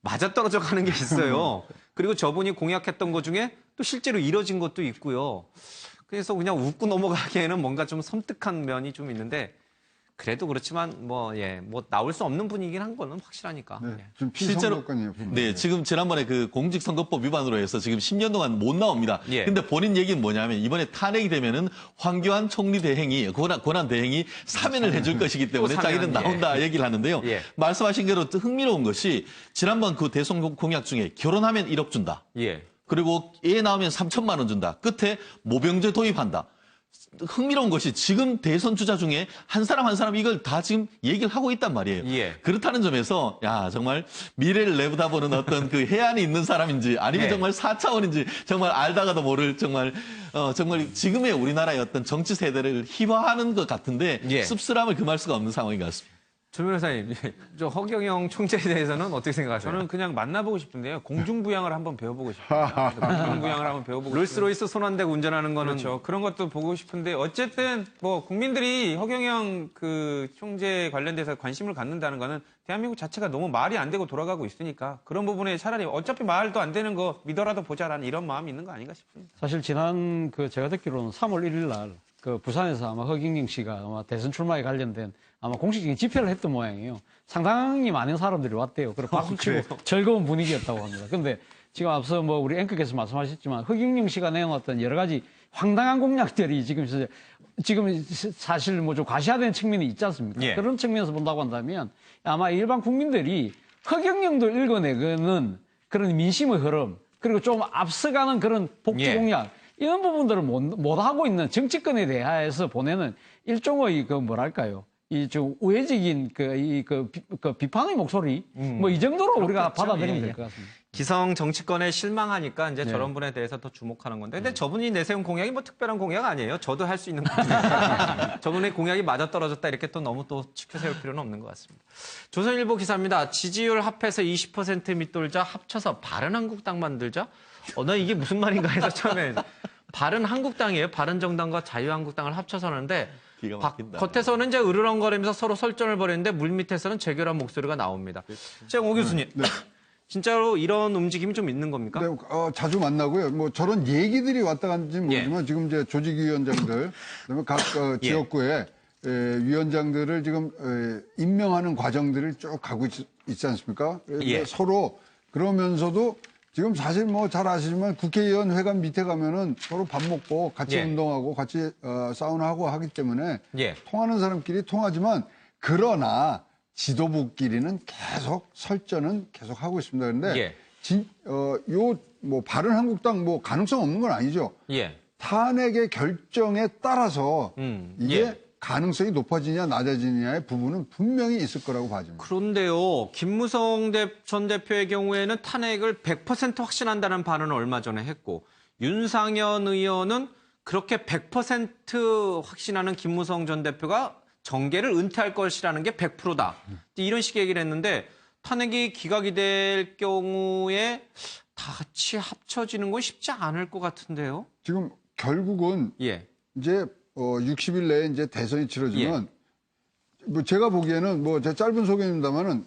맞아떨어져 가는 게 있어요. 그리고 저분이 공약했던 것 중에 또 실제로 이뤄진 것도 있고요. 그래서 그냥 웃고 넘어가기에는 뭔가 좀 섬뜩한 면이 좀 있는데 그래도 그렇지만 뭐 나올 수 없는 분이긴 한 거는 확실하니까. 좀 실제로 지금 지난번에 그 공직선거법 위반으로 해서 지금 10년 동안 못 나옵니다. 근데 본인 얘기는 뭐냐면 이번에 탄핵이 되면은 황교안 총리 대행이 권한 대행이 사면을 해줄 것이기 때문에 자기는 나온다 얘기를 하는데요. 말씀하신 대로 흥미로운 것이 지난번 그 대선 공약 중에 결혼하면 1억 준다. 그리고 애 나오면 3천만 원 준다. 끝에 모병제 도입한다. 흥미로운 것이 지금 대선 주자 중에 한 사람 이걸 다 지금 얘기를 하고 있단 말이에요. 그렇다는 점에서 정말 미래를 내다보는 어떤 그 해안이 있는 사람인지 아니면 정말 4차원인지 정말 알다가도 모를 정말 지금의 우리나라의 어떤 정치 세대를 희화하는 것 같은데 씁쓸함을 금할 수가 없는 상황인 것 같습니다. 조 변호사님, 저 허경영 총재에 대해서는 어떻게 생각하세요? 저는 그냥 만나보고 싶은데요. 공중부양을 한번 배워보고 싶습니다. 공중부양을 한번 배워보고 롤스로이스 손 안 대고 운전하는 거는 그렇죠. 그런 것도 보고 싶은데 어쨌든 뭐 국민들이 허경영 그 총재 관련돼서 관심을 갖는다는 거는 대한민국 자체가 너무 말이 안 되고 돌아가고 있으니까 그런 부분에 차라리 어차피 말도 안 되는 거 믿어라도 보자라는 이런 마음이 있는 거 아닌가 싶습니다. 사실 지난 제가 듣기로는 3월 1일 날 그 부산에서 아마 허경영 씨가 아마 대선 출마에 관련된 아마 공식적인 집회를 했던 모양이에요. 상당히 많은 사람들이 왔대요. 그리고 박수치고 즐거운 분위기였다고 합니다. 근데 지금 앞서 뭐 우리 앵커께서 말씀하셨지만 허경영 씨가 내놓았던 여러 가지 황당한 공약들이 지금 사실 뭐 좀 과시화된 측면이 있지 않습니까? 예. 그런 측면에서 본다고 한다면 아마 일반 국민들이 허경영도 읽어내는 그런 민심의 흐름 그리고 좀 앞서가는 그런 복지 예. 공약 이런 부분들을 못 하고 있는 정치권에 대해서 보내는 일종의 그 뭐랄까요? 이 좀 우회적인 그 비판의 목소리 뭐 이 정도로 우리가 받아들이면 될 것 같습니다. 기성 정치권에 실망하니까 이제 저런 분에 대해서 더 주목하는 건데, 근데 저분이 내세운 공약이 뭐 특별한 공약 아니에요. 저도 할 수 있는 공약이에요. 저분의 공약이 맞아 떨어졌다 이렇게 또 너무 또 치켜세울 필요는 없는 것 같습니다. 조선일보 기사입니다. 지지율 합해서 20% 밑돌자 합쳐서 바른한국당 만들자. 나 이게 무슨 말인가 해서 처음에 바른한국당이에요. 바른정당과 자유한국당을 합쳐서 하는데 겉에서는 이제 으르렁거리면서 서로 설전을 벌이는데 물밑에서는 재결합 목소리가 나옵니다. 오 교수님. 네. 진짜로 이런 움직임이 좀 있는 겁니까? 네, 자주 만나고요. 뭐 저런 얘기들이 왔다 갔는지 모르지만 지금 이제 조직위원장들, 그다음에 각 지역구에 위원장들을 지금 임명하는 과정들을 쭉 가고 있지 않습니까? 서로 그러면서도 지금 사실 뭐 잘 아시지만 국회의원 회관 밑에 가면은 서로 밥 먹고 같이 운동하고 같이 사우나하고 하기 때문에 통하는 사람끼리 통하지만 그러나 지도부끼리는 계속 설전은 계속 하고 있습니다. 그런데 뭐 바른한국당 뭐 가능성 없는 건 아니죠. 탄핵의 결정에 따라서 이게 가능성이 높아지냐 낮아지냐의 부분은 분명히 있을 거라고 봐집니다. 그런데요, 김무성 전 대표의 경우에는 탄핵을 100% 확신한다는 발언을 얼마 전에 했고, 윤상현 의원은 그렇게 100% 확신하는 김무성 전 대표가 정계를 은퇴할 것이라는 게 100%다. 이런 식의 얘기를 했는데, 탄핵이 기각이 될 경우에 다 같이 합쳐지는 건 쉽지 않을 것 같은데요. 지금 결국은 이제 60일 내에 이제 대선이 치러지면 뭐 제가 보기에는 뭐 제 짧은 소개입니다만은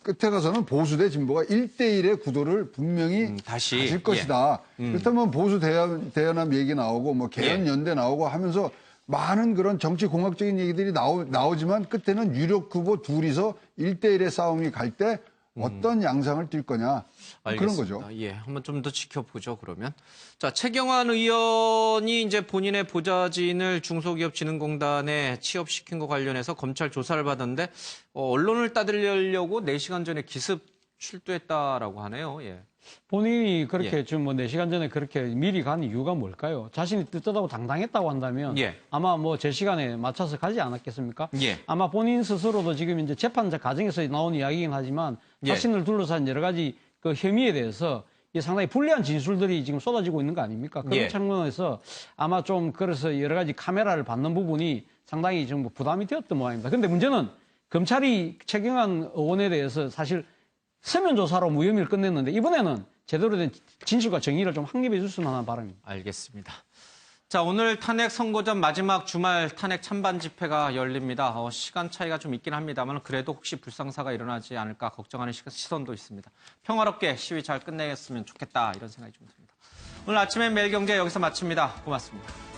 끝에 가서는 보수 대 진보가 1대1의 구도를 분명히 가질 것이다. 그렇다면 보수 대연합 얘기 나오고 뭐 개헌 연대 나오고 하면서 많은 그런 정치 공학적인 얘기들이 나오지만 끝에는 유력 후보 둘이서 1대1의 싸움이 갈 때 어떤 양상을 띌 거냐. 그런 거죠. 한번 좀 더 지켜보죠, 그러면. 자, 최경환 의원이 이제 본인의 보좌진을 중소기업진흥공단에 취업시킨 거 관련해서 검찰 조사를 받았는데, 언론을 따돌리려고 4시간 전에 기습 출두했다라고 하네요. 본인이 그렇게 좀 뭐 4시간 전에 그렇게 미리 간 이유가 뭘까요? 자신이 뜻하고 당당했다고 한다면 아마 뭐 제 시간에 맞춰서 가지 않았겠습니까? 아마 본인 스스로도 지금 이제 재판자 과정에서 나온 이야기이긴 하지만 자신을 둘러싼 여러 가지 그 혐의에 대해서 상당히 불리한 진술들이 지금 쏟아지고 있는 거 아닙니까? 그런 측면에서 아마 좀 그래서 여러 가지 카메라를 받는 부분이 상당히 좀 부담이 되었던 모양입니다. 근데 문제는 검찰이 최경환 의원에 대해서 사실 서면 조사로 무혐의를 끝냈는데 이번에는 제대로 된 진실과 정의를 좀 확립해 줬으면 하는 바람입니다. 알겠습니다. 자, 오늘 탄핵 선고 전 마지막 주말 탄핵 찬반 집회가 열립니다. 시간 차이가 좀 있긴 합니다만 그래도 혹시 불상사가 일어나지 않을까 걱정하는 시선도 있습니다. 평화롭게 시위 잘 끝내겠으면 좋겠다 이런 생각이 좀 듭니다. 오늘 아침엔 매일경제 여기서 마칩니다. 고맙습니다.